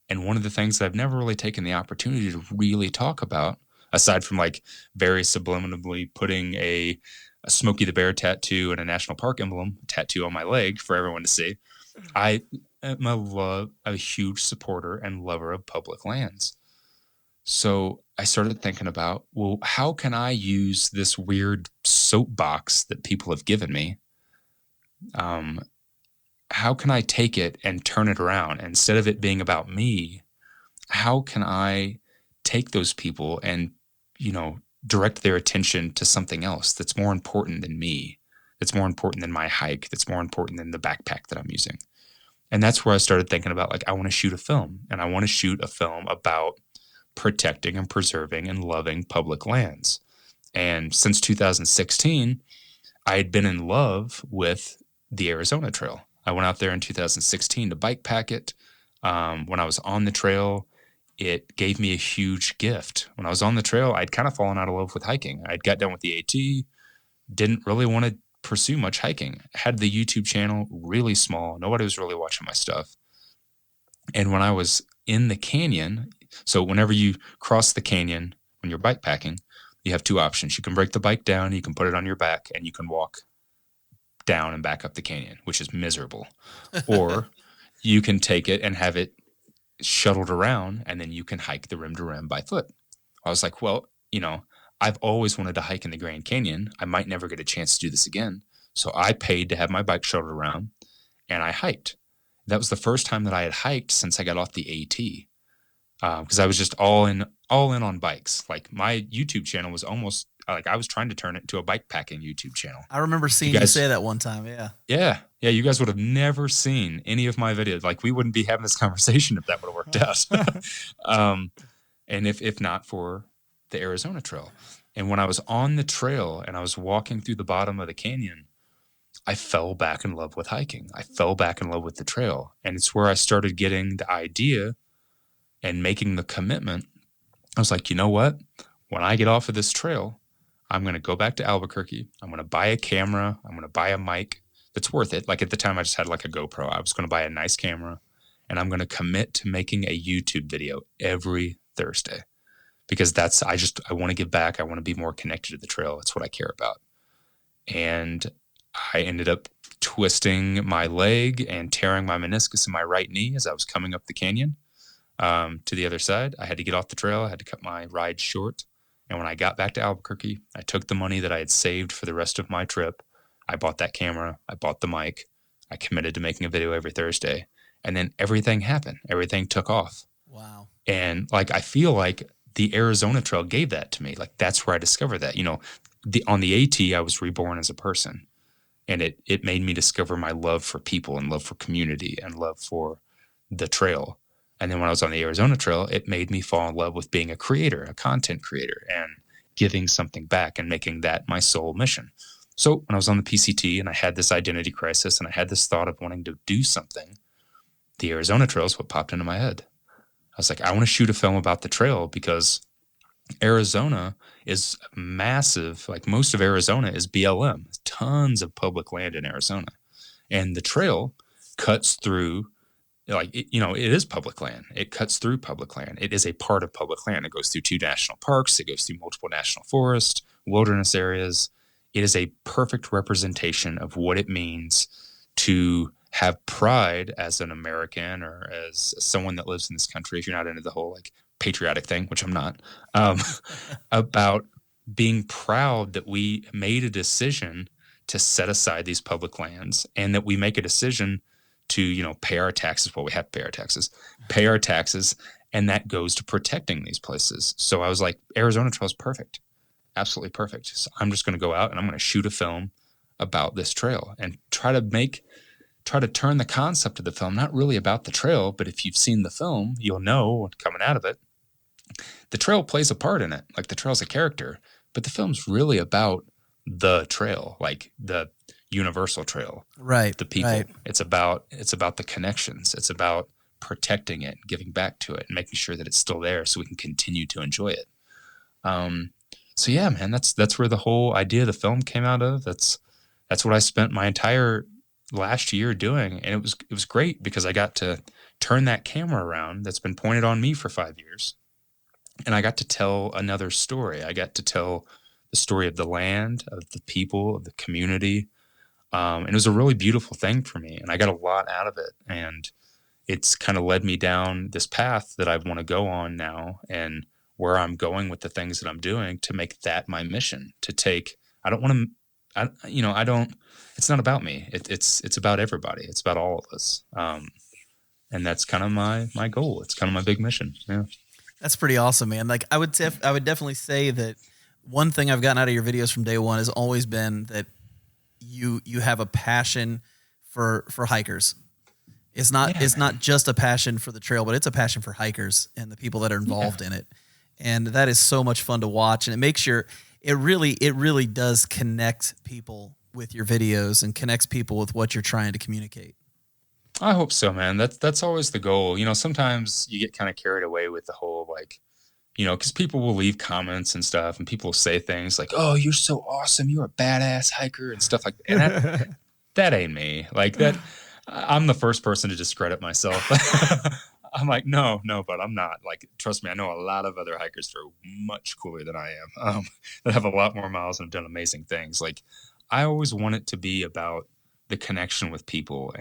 And one of the things that I've never really taken the opportunity to really talk about, aside from like very subliminally putting a Smokey the Bear tattoo and a national park emblem tattoo on my leg for everyone to see, I am a huge supporter and lover of public lands. So I started thinking about, well, how can I use this weird soapbox that people have given me? How can I take it and turn it around? Instead of it being about me, how can I take those people and, direct their attention to something else that's more important than me, that's more important than my hike, that's more important than the backpack that I'm using? And that's where I started thinking about, like, I want to shoot a film, and I want to shoot a film about protecting and preserving and loving public lands. And since 2016, I had been in love with the Arizona Trail. I went out there in 2016 to bike pack it. When I was on the trail, it gave me a huge gift. When I was on the trail, I'd kind of fallen out of love with hiking. I'd got done with the AT, didn't really want to pursue much hiking. Had the YouTube channel really small. Nobody was really watching my stuff. And when I was in the canyon, so whenever you cross the canyon, when you're bike packing, you have two options. You can break the bike down, you can put it on your back, and you can walk down and back up the canyon, which is miserable. Or you can take it and have it shuttled around, and then you can hike the rim to rim by foot. I was like, well, I've always wanted to hike in the Grand Canyon. I might never get a chance to do this again. So I paid to have my bike shuttled around, and I hiked. That was the first time that I had hiked since I got off the AT. Because I was just all in on bikes. Like, my YouTube channel was almost like I was trying to turn it into a bike packing YouTube channel. I remember seeing you say that one time. Yeah. You guys would have never seen any of my videos. Like, we wouldn't be having this conversation if that would have worked out. And if not for the Arizona Trail. And when I was on the trail and I was walking through the bottom of the canyon, I fell back in love with hiking. I fell back in love with the trail. And it's where I started getting the idea and making the commitment. I was like, you know what? When I get off of this trail, I'm going to go back to Albuquerque. I'm going to buy a camera. I'm going to buy a mic that's worth it. Like, at the time, I just had like a GoPro. I was going to buy a nice camera, and I'm going to commit to making a YouTube video every Thursday, because I want to give back. I want to be more connected to the trail. That's what I care about. And I ended up twisting my leg and tearing my meniscus in my right knee as I was coming up the canyon to the other side. I had to get off the trail. I had to cut my ride short. And when I got back to Albuquerque, I took the money that I had saved for the rest of my trip. I bought that camera. I bought the mic. I committed to making a video every Thursday. And then everything happened. Everything took off. Wow. And like, I feel like the Arizona Trail gave that to me. Like, that's where I discovered that. On the AT, I was reborn as a person. And it made me discover my love for people and love for community and love for the trail. And then when I was on the Arizona Trail, it made me fall in love with being a creator, a content creator, and giving something back and making that my sole mission. So when I was on the PCT and I had this identity crisis and I had this thought of wanting to do something, the Arizona Trail is what popped into my head. I was like, I want to shoot a film about the trail, because Arizona is massive. Like, most of Arizona is BLM. Tons of public land in Arizona. And the trail cuts through, it is public land. It cuts through public land. It is a part of public land. It goes through 2 national parks. It goes through multiple national forests, wilderness areas. It is a perfect representation of what it means to have pride as an American or as someone that lives in this country, if you're not into the whole like patriotic thing, which I'm not, about being proud that we made a decision to set aside these public lands, and that we make a decision to, you know, pay our taxes. Well, we have to pay our taxes. And that goes to protecting these places. So I was like, Arizona Trail is perfect. Absolutely perfect. So I'm just going to go out and I'm going to shoot a film about this trail and try to turn the concept of the film, not really about the trail, but if you've seen the film, you'll know coming out of it, the trail plays a part in it. Like the trail's a character, but the film's really about the trail, like the universal trail, right? The people. Right. It's about the connections. It's about protecting it, giving back to it, and making sure that it's still there so we can continue to enjoy it. So yeah, man, that's where the whole idea of the film came out of. That's what I spent my entire last year doing, and it was great because I got to turn that camera around that's been pointed on me for 5 years, and I got to tell another story. I got to tell the story of the land, of the people, of the community, and it was a really beautiful thing for me, and I got a lot out of it, and it's kind of led me down this path that I want to go on now, and where I'm going with the things that I'm doing to make that my mission. To take, I don't want to. It's not about me. It's about everybody. It's about all of us. And that's kind of my goal. It's kind of my big mission. Yeah. That's pretty awesome, man. Like I would definitely say that one thing I've gotten out of your videos from day one has always been that you have a passion for hikers. It's not just a passion for the trail, but it's a passion for hikers and the people that are involved in it. And that is so much fun to watch. And it makes it really does connect people with your videos and connects people with what you're trying to communicate. I hope so, man. That's always the goal. You know, sometimes you get kind of carried away with the whole, like, you know, because people will leave comments and stuff, and people will say things like, "Oh, you're so awesome. You're a badass hiker," and stuff like that. And that ain't me. Like that, I'm the first person to discredit myself. I'm like, no, but I'm not. Like, trust me, I know a lot of other hikers that are much cooler than I am, that have a lot more miles and have done amazing things. Like, I always want it to be about the connection with people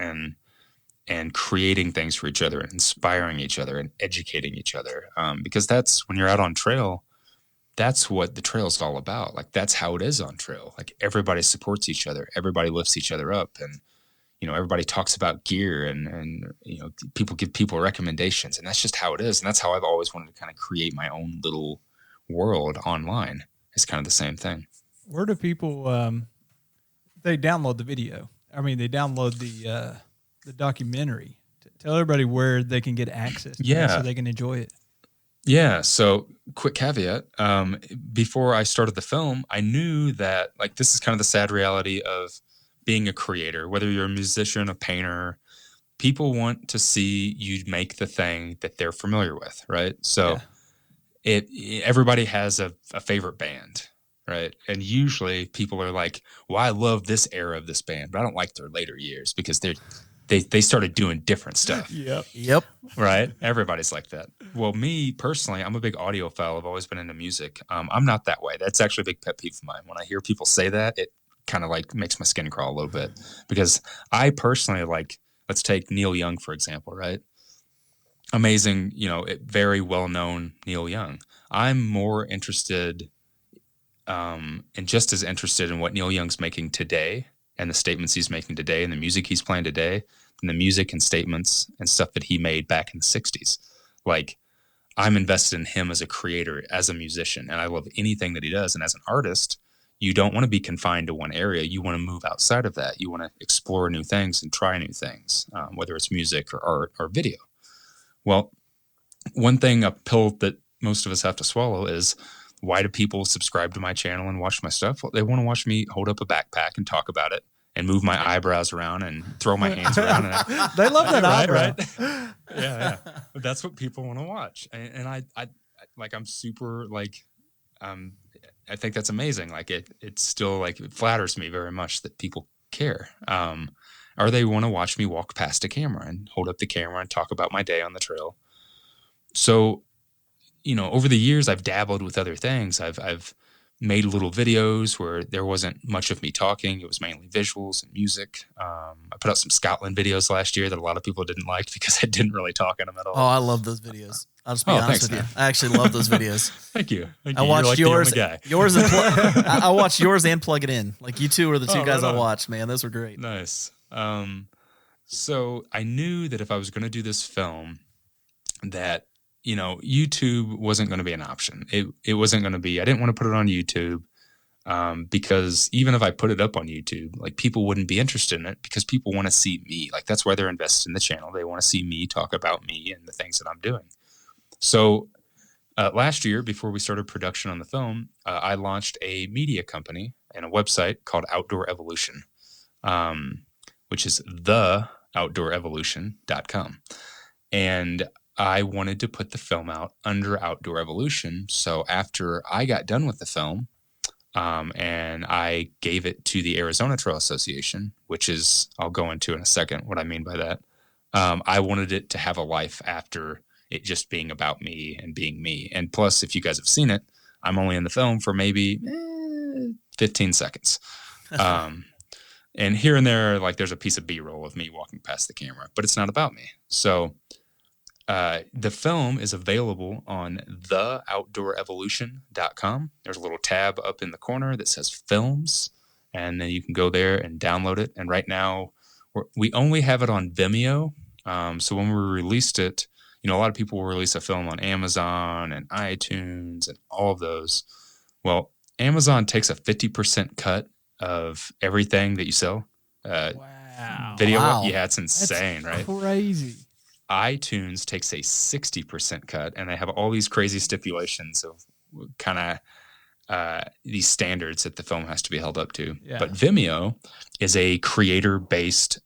and creating things for each other and inspiring each other and educating each other. Because that's, when you're out on trail, that's what the trail is all about. Like, that's how it is on trail. Like, everybody supports each other. Everybody lifts each other up. And, you know, everybody talks about gear and, you know, people give people recommendations, and that's just how it is. And that's how I've always wanted to kind of create my own little world online. It's kind of the same thing. Where do people, they download the video? I mean, they download the documentary. Tell everybody where they can get access to it so they can enjoy it. Yeah. So quick caveat. Before I started the film, I knew that, like, this is kind of the sad reality of being a creator, whether you're a musician, a painter, people want to see you make the thing that they're familiar with. Right. So everybody has a favorite band. Right. And usually people are like, well, I love this era of this band, but I don't like their later years because they started doing different stuff. Yep. Right. Everybody's like that. Well, me personally, I'm a big audiophile. I've always been into music. I'm not that way. That's actually a big pet peeve of mine. When I hear people say that, it kind of like makes my skin crawl a little bit, because I personally, like, let's take Neil Young, for example, right? Amazing, you know, very well-known Neil Young. I'm more interested and just as interested in what Neil Young's making today and the statements he's making today and the music he's playing today than the music and statements and stuff that he made back in the 60s. Like, I'm invested in him as a creator, as a musician, and I love anything that he does. And as an artist, you don't want to be confined to one area. You want to move outside of that. You want to explore new things and try new things, whether it's music or art or video. Well, one thing, a pill that most of us have to swallow is, why do people subscribe to my channel and watch my stuff? Well, they want to watch me hold up a backpack and talk about it and move my eyebrows around and throw my hands around. And they love that eyebrow. Right? Yeah. But that's what people want to watch. And I like, I'm super, like, I think that's amazing. Like, it's still, like, it flatters me very much that people care. Or they want to watch me walk past a camera and hold up the camera and talk about my day on the trail. So, you know, over the years, I've dabbled with other things. I've made little videos where there wasn't much of me talking. It was mainly visuals and music. I put out some Scotland videos last year that a lot of people didn't like because I didn't really talk in them at all. Oh, I love those videos. I'll just be honest with you. I actually love those videos. Thank you. I watched yours. I watched yours and Plug It In. Like, you two were the two guys I watched, man. Those were great. Nice. So I knew that if I was going to do this film, that, YouTube wasn't going to be an option. It wasn't going to be, I didn't want to put it on YouTube, because even if I put it up on YouTube, like, people wouldn't be interested in it because people want to see me. Like, that's why they're invested in the channel. They want to see me talk about me and the things that I'm doing. So last year, before we started production on the film, I launched a media company and a website called Outdoor Evolution, which is theoutdoorevolution.com. And I wanted to put the film out under Outdoor Evolution. So after I got done with the film, and I gave it to the Arizona Trail Association, which is, I'll go into in a second what I mean by that. I wanted it to have a life after it just being about me and being me. And plus, if you guys have seen it, I'm only in the film for maybe 15 seconds. And here and there, like, there's a piece of B-roll of me walking past the camera, but it's not about me. So the film is available on theoutdoorevolution.com. There's a little tab up in the corner that says films, and then you can go there and download it. And right now, we only have it on Vimeo. So when we released it, a lot of people will release a film on Amazon and iTunes and all of those. Well, Amazon takes a 50% cut of everything that you sell. Wow. Video. Wow. Yeah, it's insane, That's right? Crazy. iTunes takes a 60% cut, and they have all these crazy stipulations of kind of these standards that the film has to be held up to. Yeah. But Vimeo is a creator-based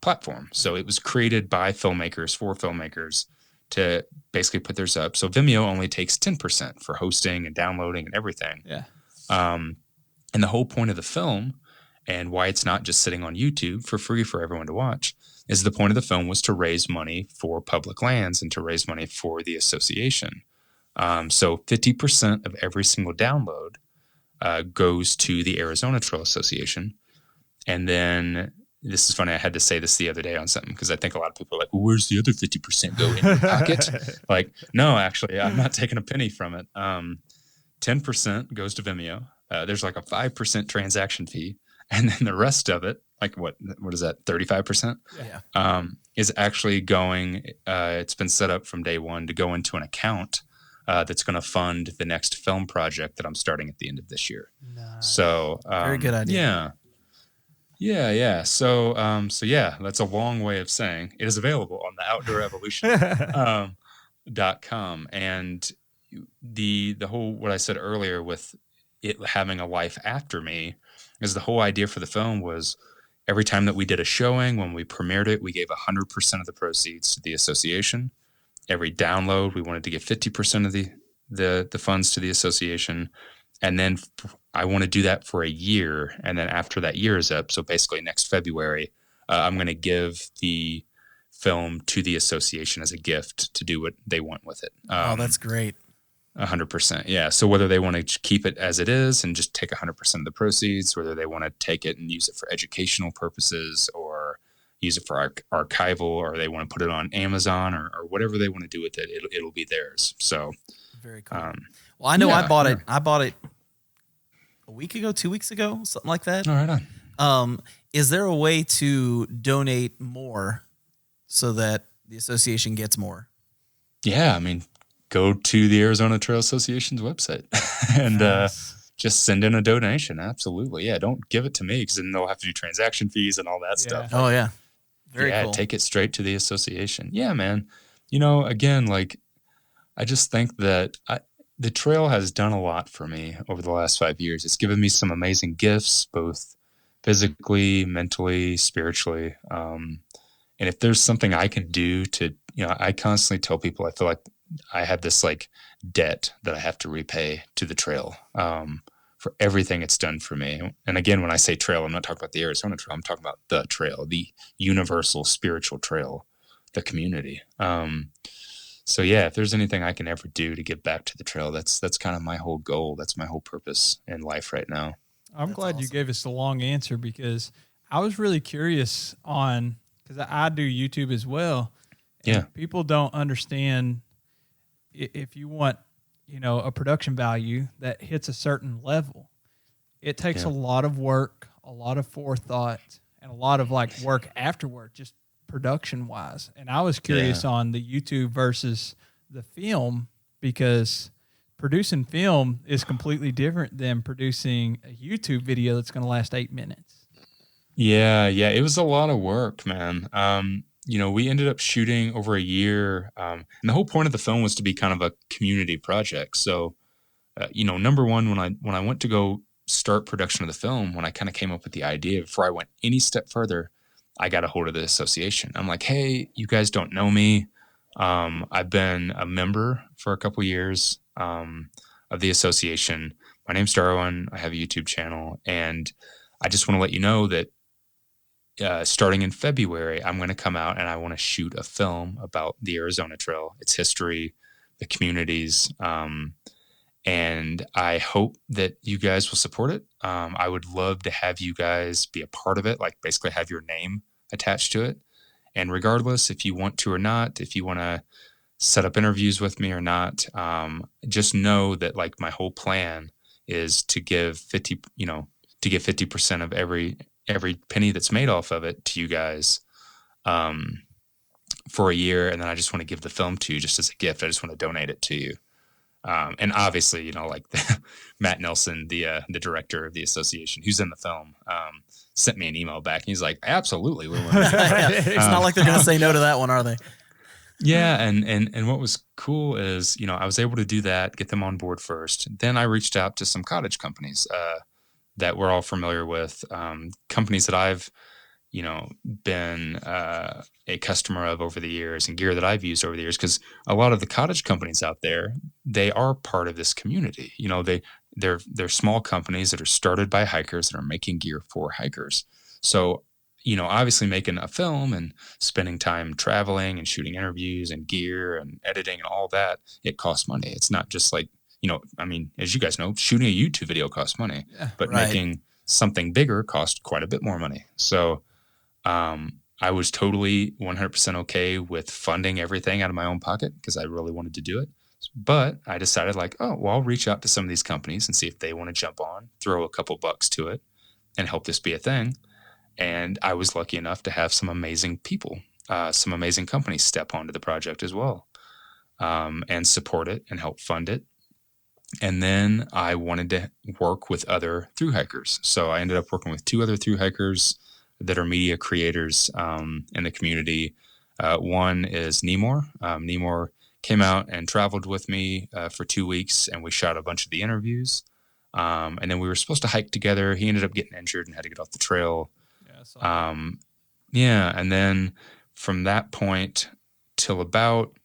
platform. So it was created by filmmakers for filmmakers to basically put theirs up. So Vimeo only takes 10% for hosting and downloading and everything. Yeah. And the whole point of the film, and why it's not just sitting on YouTube for free for everyone to watch, is the point of the film was to raise money for public lands and to raise money for the association. So 50% of every single download goes to the Arizona Trail Association. And then, this is funny, I had to say this the other day on something, because I think a lot of people are like, well, where's the other 50% go in your pocket? Like, no, actually, I'm not taking a penny from it. 10% goes to Vimeo. There's like a 5% transaction fee. And then the rest of it, like what is that, 35%? Yeah. Is actually going, it's been set up from day one to go into an account that's going to fund the next film project that I'm starting at the end of this year. Nice. So Very good idea. Yeah. So yeah, that's a long way of saying it is available on the outdoorevolution.com. And the whole, what I said earlier with it having a life after me, is the whole idea for the film was every time that we did a showing, when we premiered it, we gave 100% of the proceeds to the association. Every download, we wanted to give 50% of the funds to the association. And then I want to do that for a year. And then after that year is up, so basically next February, I'm going to give the film to the association as a gift to do what they want with it. Oh, that's great. 100%. Yeah. So whether they want to keep it as it is and just take 100% of the proceeds, whether they want to take it and use it for educational purposes or use it for archival, or they want to put it on Amazon or whatever they want to do with it, it'll be theirs. So very cool. Well, I know I bought it a week ago, 2 weeks ago, something like that. All right on. Is there a way to donate more so that the association gets more? Yeah. I mean, go to the Arizona Trail Association's website and just send in a donation. Absolutely. Yeah. Don't give it to me, because then they'll have to do transaction fees and all that stuff. Oh, yeah. Very cool. Take it straight to the association. Yeah, man. Again, like, I just think that the trail has done a lot for me over the last 5 years. It's given me some amazing gifts, both physically, mentally, spiritually. And if there's something I can do to, I constantly tell people, I feel like I have this like debt that I have to repay to the trail for everything it's done for me. And again, when I say trail, I'm not talking about the Arizona Trail. I'm talking about the trail, the universal spiritual trail, the community. So yeah, if there's anything I can ever do to give back to the trail, that's kind of my whole goal. That's my whole purpose in life right now. I'm glad you gave us the long answer, because I was really curious because I do YouTube as well. Yeah. People don't understand, if you want, a production value that hits a certain level, it takes a lot of work, a lot of forethought, and a lot of like work after work, just production wise. And I was curious on the YouTube versus the film, because producing film is completely different than producing a YouTube video that's going to last 8 minutes. Yeah, it was a lot of work, man. We ended up shooting over a year, and the whole point of the film was to be kind of a community project. So, number one, when I went to go start production of the film, when I kind of came up with the idea, before I went any step further, I got a hold of the association. I'm like, hey, you guys don't know me. I've been a member for a couple years of the association. My name's Darwin. I have a YouTube channel, and I just want to let you know that starting in February, I'm going to come out and I want to shoot a film about the Arizona Trail, its history, the communities, and I hope that you guys will support it. I would love to have you guys be a part of it, like basically have your name attached to it. And regardless if you want to or not, if you want to set up interviews with me or not, just know that like my whole plan is to give 50% of every penny that's made off of it to you guys for a year. And then I just want to give the film to you just as a gift. I just want to donate it to you. And obviously, Matt Nelson, the director of the association, who's in the film, sent me an email back. And he's like, absolutely. It's not like they're going to say no to that one, are they? Yeah. And what was cool is, I was able to do that, get them on board first. Then I reached out to some cottage companies that we're all familiar with, companies that I've, been a customer of over the years, and gear that I've used over the years. Because a lot of the cottage companies out there, they are part of this community. They're small companies that are started by hikers that are making gear for hikers. So, obviously making a film and spending time traveling and shooting interviews and gear and editing and all that, it costs money. It's not just like, as you guys know, shooting a YouTube video costs money, but making something bigger costs quite a bit more money. So I was totally 100% okay with funding everything out of my own pocket because I really wanted to do it. But I decided I'll reach out to some of these companies and see if they want to jump on, throw a couple bucks to it and help this be a thing. And I was lucky enough to have some amazing people, some amazing companies step onto the project as well, and support it and help fund it. And then I wanted to work with other thru hikers. So I ended up working with 2 other thru hikers that are media creators in the community. One is Nemor. Nemor came out and traveled with me for 2 weeks, and we shot a bunch of the interviews. And then we were supposed to hike together. He ended up getting injured and had to get off the trail. And then from that point till about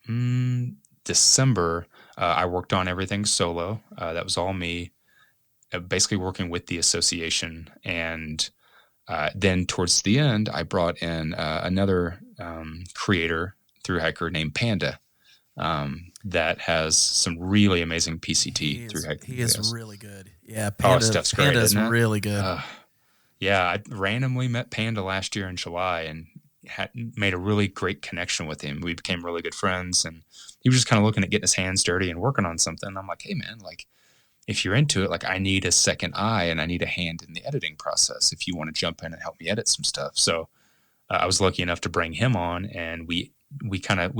December, I worked on everything solo. That was all me, basically working with the association. And then towards the end, I brought in another creator, thru hiker named Panda, that has some really amazing PCT thru hiking. He is really good. Yeah, Stuff's great. Panda's really good. I randomly met Panda last year in July and made a really great connection with him. We became really good friends, and he was just kind of looking at getting his hands dirty and working on something. I'm like, hey man, if you're into it, I need a second eye and I need a hand in the editing process if you want to jump in and help me edit some stuff. So I was lucky enough to bring him on, and we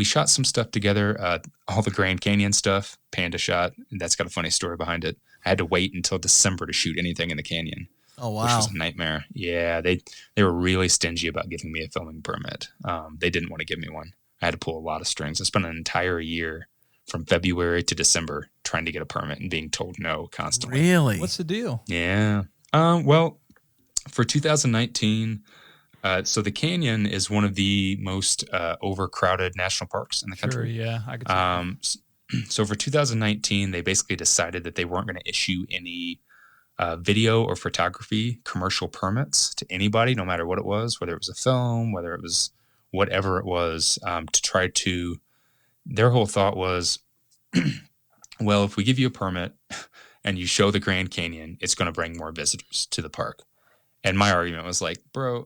shot some stuff together. All the Grand Canyon stuff, Panda shot. And that's got a funny story behind it. I had to wait until December to shoot anything in the canyon. Oh, wow. Which was a nightmare. Yeah, they were really stingy about giving me a filming permit. They didn't want to give me one. I had to pull a lot of strings. I spent an entire year from February to December trying to get a permit and being told no constantly. Really? What's the deal? Yeah. Well, for 2019, so the canyon is one of the most overcrowded national parks in the country. Sure, yeah. I could see so for 2019, they basically decided that they weren't going to issue any video or photography commercial permits to anybody, no matter what it was, whether it was a film, whether it was whatever it was, to try to, their whole thought was, well, if we give you a permit and you show the Grand Canyon, it's going to bring more visitors to the park. And my argument was bro,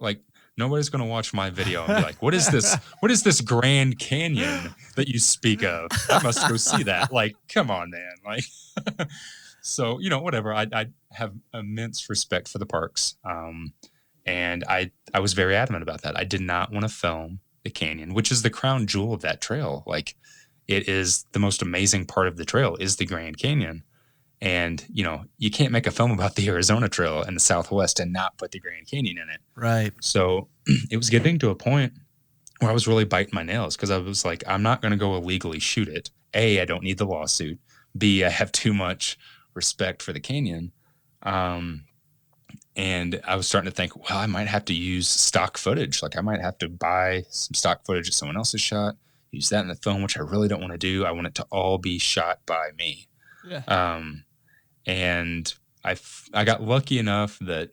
nobody's going to watch my video and be like, what is this? What is this Grand Canyon that you speak of? I must go see that. Come on, man. So, whatever. I have immense respect for the parks. And I was very adamant about that. I did not want to film the canyon, which is the crown jewel of that trail. Like, it is the most amazing part of the trail is the Grand Canyon. And, you can't make a film about the Arizona Trail in the Southwest and not put the Grand Canyon in it. Right. So it was getting to a point where I was really biting my nails because I was like, I'm not going to go illegally shoot it. A, I don't need the lawsuit. B, I have too much respect for the canyon. And I was starting to think, well, I might have to use stock footage. Like, I might have to buy some stock footage that someone else has shot, use that in the film, which I really don't want to do. I want it to all be shot by me. Yeah. And I got lucky enough that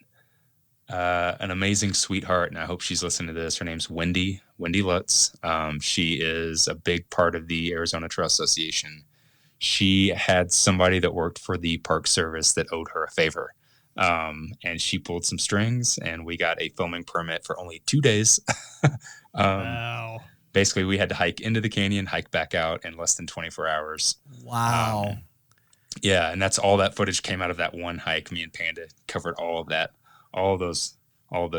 an amazing sweetheart, and I hope she's listening to this. Her name's Wendy Lutz. She is a big part of the Arizona Trail Association. She had somebody that worked for the Park Service that owed her a favor. And she pulled some strings, and we got a filming permit for only 2 days. Wow. Basically, we had to hike into the canyon, hike back out in less than 24 hours. Wow. Yeah, and that's all that footage came out of that one hike. Me and Panda covered all of that. All of those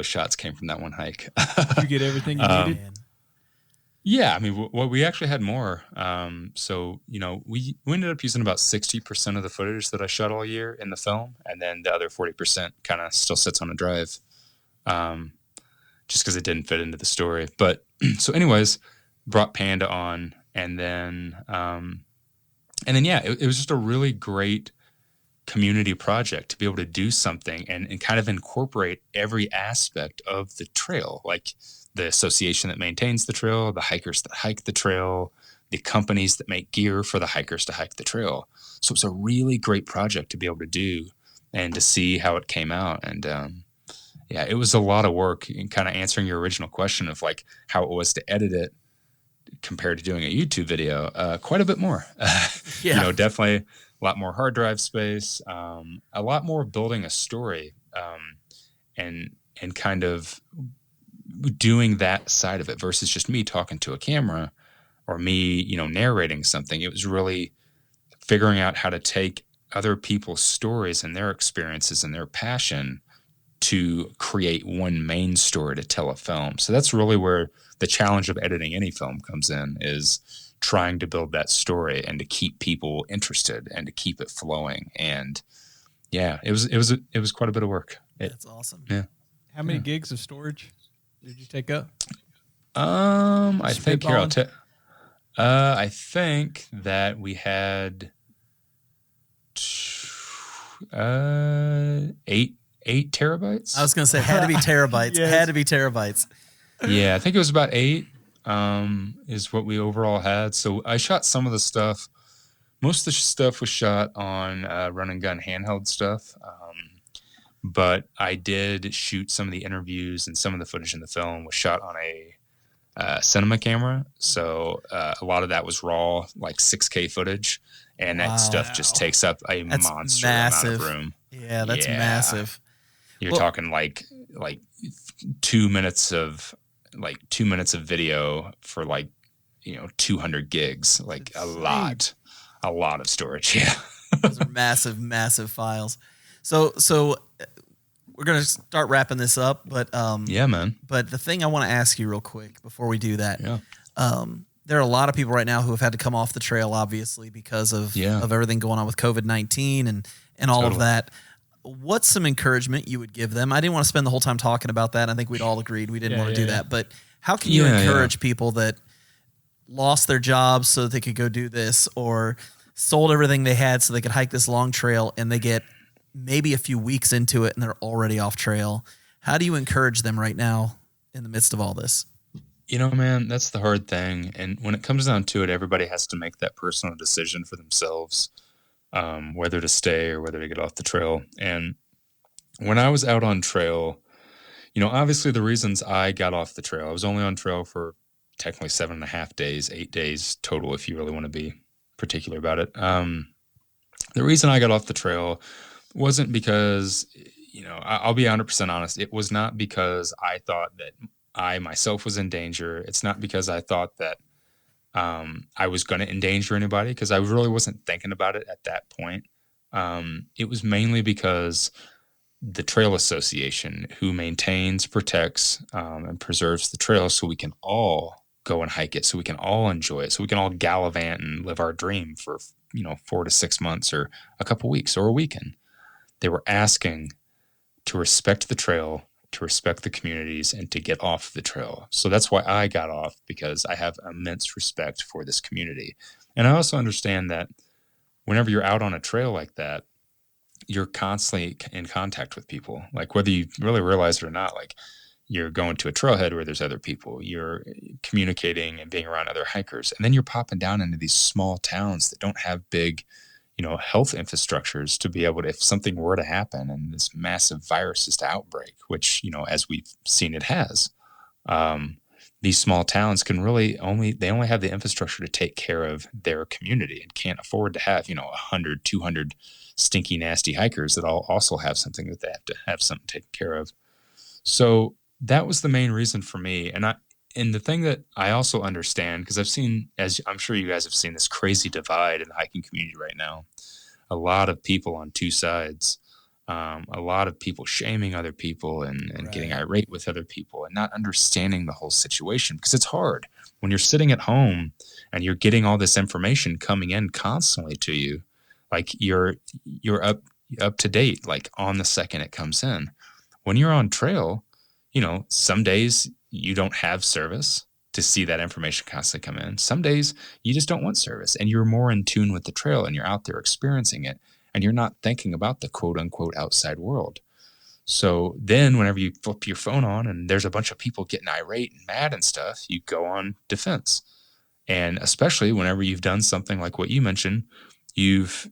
shots came from that one hike. Did you get everything you needed? Yeah, I mean, we actually had more. So, we ended up using about 60% of the footage that I shot all year in the film, and then the other 40% kind of still sits on a drive, just because it didn't fit into the story. But so, anyways, brought Panda on, and then yeah, it was just a really great community project to be able to do something and kind of incorporate every aspect of the trail, like the association that maintains the trail, the hikers that hike the trail, the companies that make gear for the hikers to hike the trail. So it's a really great project to be able to do and to see how it came out. And yeah, it was a lot of work in kind of answering your original question of like how it was to edit it compared to doing a YouTube video. Quite a bit more. Yeah. Definitely a lot more hard drive space, a lot more building a story, and kind of doing that side of it versus just me talking to a camera or me, narrating something. It was really figuring out how to take other people's stories and their experiences and their passion to create one main story to tell a film. So that's really where the challenge of editing any film comes in, is trying to build that story and to keep people interested and to keep it flowing. And yeah, it was quite a bit of work. That's awesome. Yeah. How many gigs of storage did you take up? I think here I think that we had 8 terabytes. I was going to say had to be terabytes. Yes. Had to be terabytes. Yeah, I think it was about 8 is what we overall had. So I shot some of the stuff. Most of the stuff was shot on run and gun handheld stuff. But I did shoot some of the interviews, and some of the footage in the film was shot on a cinema camera. So a lot of that was raw, like 6K footage. And that stuff just takes up a monster amount of room. Yeah, that's massive. You're talking like 2 minutes of 2 minutes of video for 200 gigs, like a lot of storage. Yeah. Those are massive files. So we're going to start wrapping this up, but yeah, man. But the thing I want to ask you real quick before we do that, there are a lot of people right now who have had to come off the trail, obviously, because of everything going on with COVID-19 and all of that. What's some encouragement you would give them? I didn't want to spend the whole time talking about that. I think we'd all agreed we didn't want to do that. But how can you encourage people that lost their jobs so that they could go do this, or sold everything they had so they could hike this long trail, and they get maybe a few weeks into it and they're already off trail? How do you encourage them right now in the midst of all this? Man, that's the hard thing. And when it comes down to it, everybody has to make that personal decision for themselves, whether to stay or whether to get off the trail. And when I was out on trail, obviously the reasons I got off the trail, I was only on trail for technically 7.5 days, 8 days total, if you really want to be particular about it. The reason I got off the trail wasn't because, I'll be 100% honest. It was not because I thought that I myself was in danger. It's not because I thought that I was going to endanger anybody, because I really wasn't thinking about it at that point. It was mainly because the Trail Association, who maintains, protects, and preserves the trail so we can all go and hike it, so we can all enjoy it, so we can all gallivant and live our dream for 4 to 6 months or a couple weeks or a weekend. They were asking to respect the trail, to respect the communities, and to get off the trail. So that's why I got off, because I have immense respect for this community. And I also understand that whenever you're out on a trail like that, you're constantly in contact with people, like whether you really realize it or not. Like, you're going to a trailhead where there's other people, you're communicating and being around other hikers, and then you're popping down into these small towns that don't have big, health infrastructures to be able to, if something were to happen and this massive virus is to outbreak, which, as we've seen it has, these small towns can really only have the infrastructure to take care of their community and can't afford to have, 100, 200 stinky, nasty hikers that all also have something that they have to have something taken care of. So that was the main reason for me. And the thing that I also understand, because I've seen, as I'm sure you guys have seen, this crazy divide in the hiking community right now. A lot of people on two sides, a lot of people shaming other people and right. Getting irate with other people and not understanding the whole situation, because it's hard when you're sitting at home and you're getting all this information coming in constantly to you. Like you're up to date, like on the second it comes in. When you're on trail, some days you don't have service to see that information constantly come in. Some days you just don't want service and you're more in tune with the trail and you're out there experiencing it and you're not thinking about the quote unquote outside world. So then whenever you flip your phone on and there's a bunch of people getting irate and mad and stuff, you go on defense. And especially whenever you've done something like what you mentioned, you've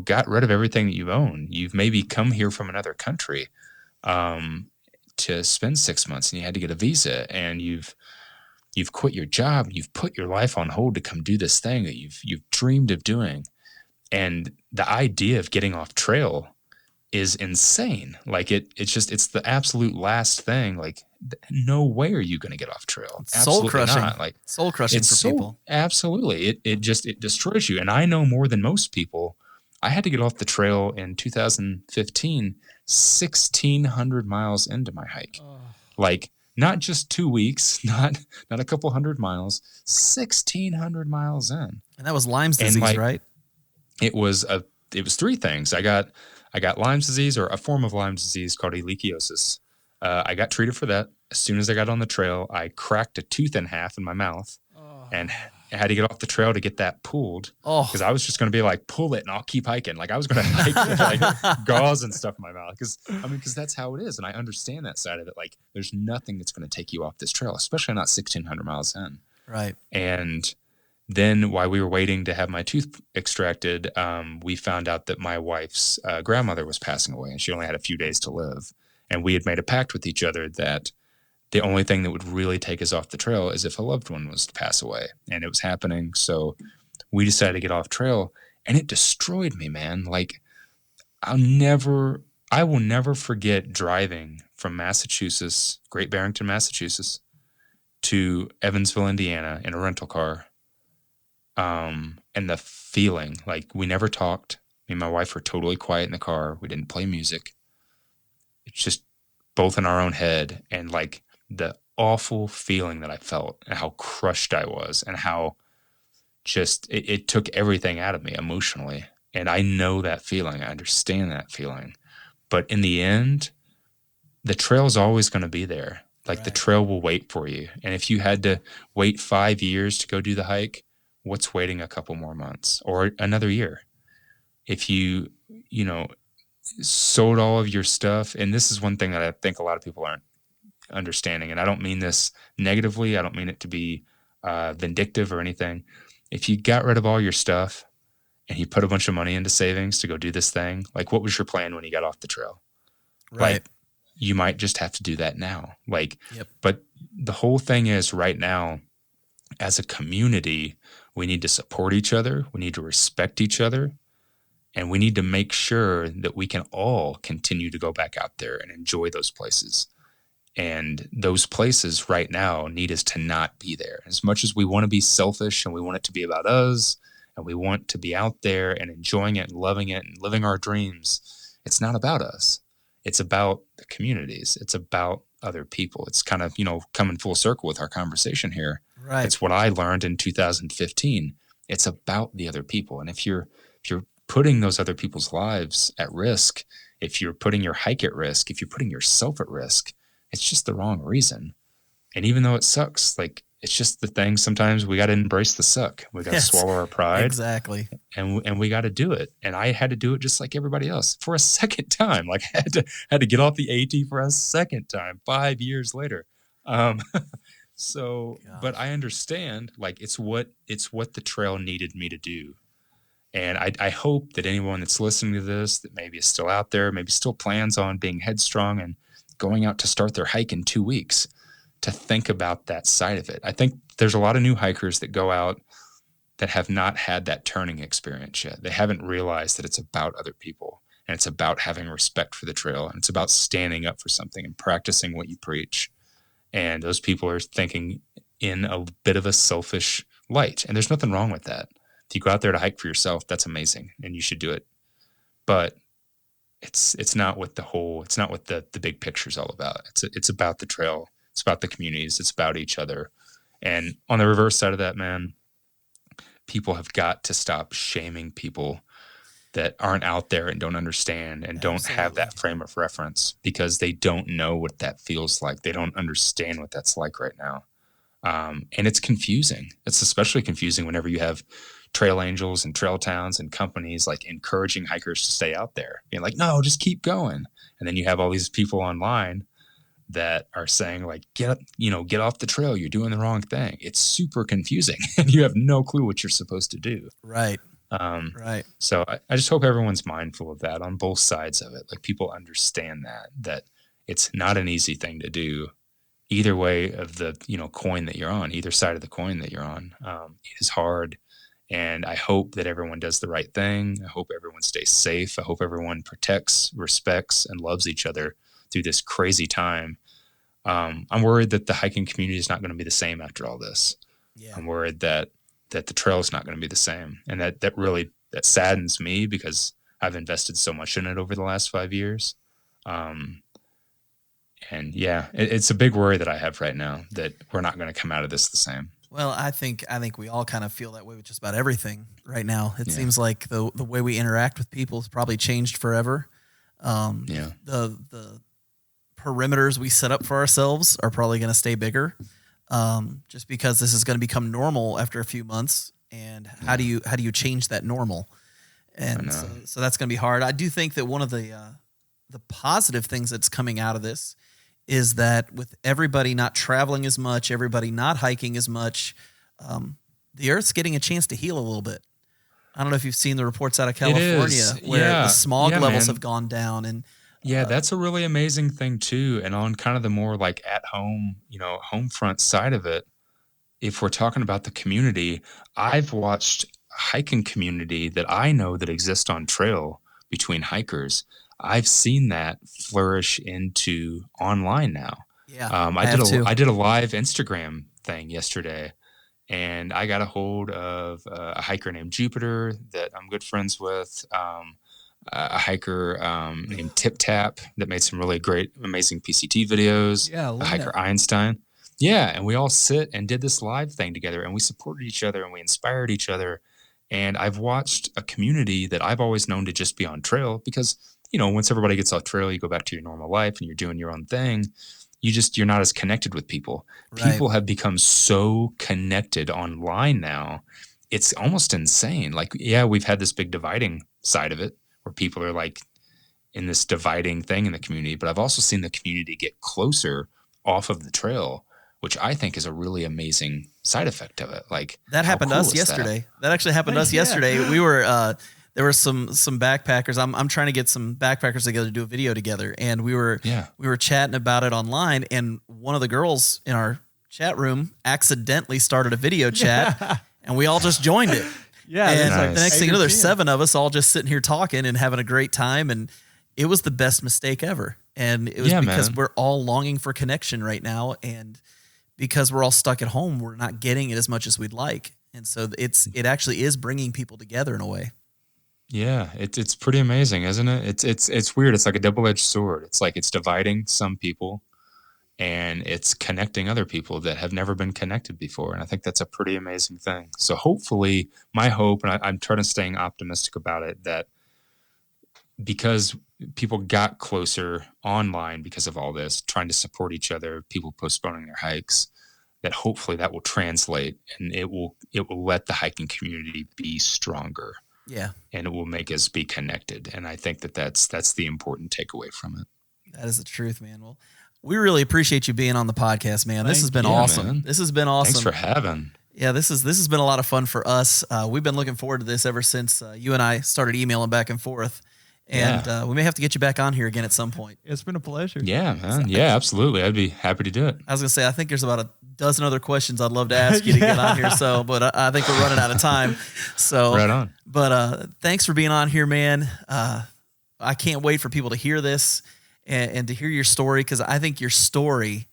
got rid of everything that you've owned. You've maybe come here from another country to spend 6 months and you had to get a visa, and you've quit your job, you've put your life on hold to come do this thing that you've dreamed of doing. And the idea of getting off trail is insane. Like it's the absolute last thing. Like no way are you going to get off trail. Soul crushing. Not. Like soul crushing for people. Absolutely. It destroys you. And I know more than most people. I had to get off the trail in 2015, 1,600 miles into my hike. Like not just 2 weeks, not a couple hundred miles, 1,600 miles in. And that was Lyme's disease, right? It was three things. I got Lyme's disease, or a form of Lyme's disease called ehrlichiosis. I got treated for that. As soon as I got on the trail, I cracked a tooth in half in my mouth and I had to get off the trail to get that pulled. Because I was just going to be like, pull it and I'll keep hiking. Like I was going to hike with like gauze and stuff in my mouth. Because that's how it is. And I understand that side of it. Like there's nothing that's going to take you off this trail, especially not 1,600 miles in. Right. And then while we were waiting to have my tooth extracted, we found out that my wife's grandmother was passing away and she only had a few days to live. And we had made a pact with each other that the only thing that would really take us off the trail is if a loved one was to pass away. And it was happening. So we decided to get off trail, and it destroyed me, man. Like I will never forget driving from Massachusetts, Great Barrington, Massachusetts, to Evansville, Indiana in a rental car. And the feeling, like we never talked. Me and my wife were totally quiet in the car. We didn't play music. It's just both in our own head, and like the awful feeling that I felt and how crushed I was and how just it took everything out of me emotionally. And I know that feeling. I understand that feeling. But in the end, the trail is always going to be there. Like the trail will wait for you. And if you had to wait 5 years to go do the hike, what's waiting a couple more months or another year? If you sold all of your stuff, and this is one thing that I think a lot of people aren't understanding, and I don't mean this negatively. I don't mean it to be vindictive or anything. If you got rid of all your stuff and you put a bunch of money into savings to go do this thing, like what was your plan when you got off the trail? Right. Like, you might just have to do that now. Like, But the whole thing is right now, as a community, we need to support each other. We need to respect each other. And we need to make sure that we can all continue to go back out there and enjoy those places. And those places right now need us to not be there. As much as we want to be selfish and we want it to be about us and we want to be out there and enjoying it and loving it and living our dreams, it's not about us. It's about the communities. It's about other people. It's kind of, coming full circle with our conversation here. Right. It's what I learned in 2015. It's about the other people. And if you're putting those other people's lives at risk, if you're putting your hike at risk, if you're putting yourself at risk, it's just the wrong reason. And even though it sucks, like, it's just the thing. Sometimes we got to embrace the suck. We got to swallow our pride. Exactly. And we got to do it. And I had to do it just like everybody else for a second time. Like, I had to get off the AT for a second time 5 years later. But I understand, like, it's what the trail needed me to do. And I hope that anyone that's listening to this, that maybe is still out there, maybe still plans on being headstrong and going out to start their hike in 2 weeks, to think about that side of it. I think there's a lot of new hikers that go out that have not had that turning experience yet. They haven't realized that it's about other people, and it's about having respect for the trail, and it's about standing up for something and practicing what you preach. And those people are thinking in a bit of a selfish light, and there's nothing wrong with that. If you go out there to hike for yourself, that's amazing, and you should do it. But it's not what the big picture is all about. It's about the trail. It's about the communities. It's about each other. And on the reverse side of that, man, people have got to stop shaming people that aren't out there and don't understand and don't have that frame of reference, because they don't know what that feels like. They don't understand what that's like right now. And it's confusing. It's especially confusing whenever you have trail angels and trail towns and companies like encouraging hikers to stay out there, being like, no, just keep going. And then you have all these people online that are saying, like, get off the trail. You're doing the wrong thing. It's super confusing, and you have no clue what you're supposed to do. Right. Right. So I just hope everyone's mindful of that on both sides of it. Like, people understand that it's not an easy thing to do either way of the, coin that you're on, either side of the coin that you're on. It is hard. And I hope that everyone does the right thing. I hope everyone stays safe. I hope everyone protects, respects, and loves each other through this crazy time. I'm worried that the hiking community is not going to be the same after all this. Yeah. I'm worried that the trail is not going to be the same. And that really saddens me, because I've invested so much in it over the last 5 years. And yeah, it's a big worry that I have right now, that we're not going to come out of this the same. Well, I think we all kind of feel that way with just about everything right now. It seems like the way we interact with people has probably changed forever. The perimeters we set up for ourselves are probably going to stay bigger, just because this is going to become normal after a few months. And how do you change that normal? And so that's going to be hard. I do think that one of the positive things that's coming out of this is that with everybody not traveling as much, everybody not hiking as much, the Earth's getting a chance to heal a little bit. I don't know if you've seen the reports out of California where the smog levels have gone down. And that's a really amazing thing too. And on kind of the more like at home, home front side of it, if we're talking about the community, I've watched hiking community that I know that exists on trail between hikers. I've seen that flourish into online now. Yeah, I did a live Instagram thing yesterday, and I got a hold of a hiker named Jupiter that I'm good friends with, a hiker named Tip Tap that made some really great, amazing PCT videos, a hiker Einstein. Yeah, and we all sit and did this live thing together, and we supported each other, and we inspired each other. And I've watched a community that I've always known to just be on trail, because once everybody gets off trail, you go back to your normal life and you're doing your own thing. You're not as connected with people. Right. People have become so connected online now. It's almost insane. Like, we've had this big dividing side of it where people are like in this dividing thing in the community, but I've also seen the community get closer off of the trail, which I think is a really amazing side effect of it. Like, that happened to us yesterday. That actually happened to us yesterday. We were, there were some backpackers. I'm trying to get some backpackers together to do a video together, and we were chatting about it online. And one of the girls in our chat room accidentally started a video chat, and we all just joined it. Yeah, and like the next thing you know, there's 7 of us all just sitting here talking and having a great time, and it was the best mistake ever. And it was because we're all longing for connection right now, and because we're all stuck at home, we're not getting it as much as we'd like, and so it actually is bringing people together in a way. Yeah, it's pretty amazing, isn't it? It's weird. It's like a double-edged sword. It's like it's dividing some people and it's connecting other people that have never been connected before. And I think that's a pretty amazing thing. So hopefully, my hope, and I'm trying to staying optimistic about it, that because people got closer online because of all this, trying to support each other, people postponing their hikes, that hopefully that will translate and it will let the hiking community be stronger. Yeah. And it will make us be connected. And I think that's the important takeaway from it. That is the truth, man. Well, we really appreciate you being on the podcast, man. This has been awesome. Man. This has been awesome. Thanks for having. Yeah, this has been a lot of fun for us. We've been looking forward to this ever since you and I started emailing back and forth. And we may have to get you back on here again at some point. It's been a pleasure. Yeah, man. Yeah, absolutely. I'd be happy to do it. I was going to say, I think there's about a dozen other questions I'd love to ask you to get on here. So, but I think we're running out of time. So, right on. But thanks for being on here, man. I can't wait for people to hear this and to hear your story, because I think your story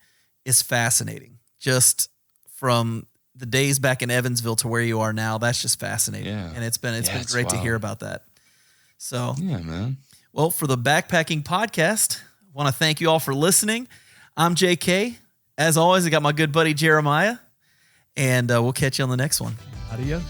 is fascinating. Just from the days back in Evansville to where you are now, that's just fascinating. Yeah. And it's been great to hear about that. So, yeah, man. Well, for the Backpacking Podcast, I want to thank you all for listening. I'm JK. As always, I got my good buddy Jeremiah, and we'll catch you on the next one. Adios.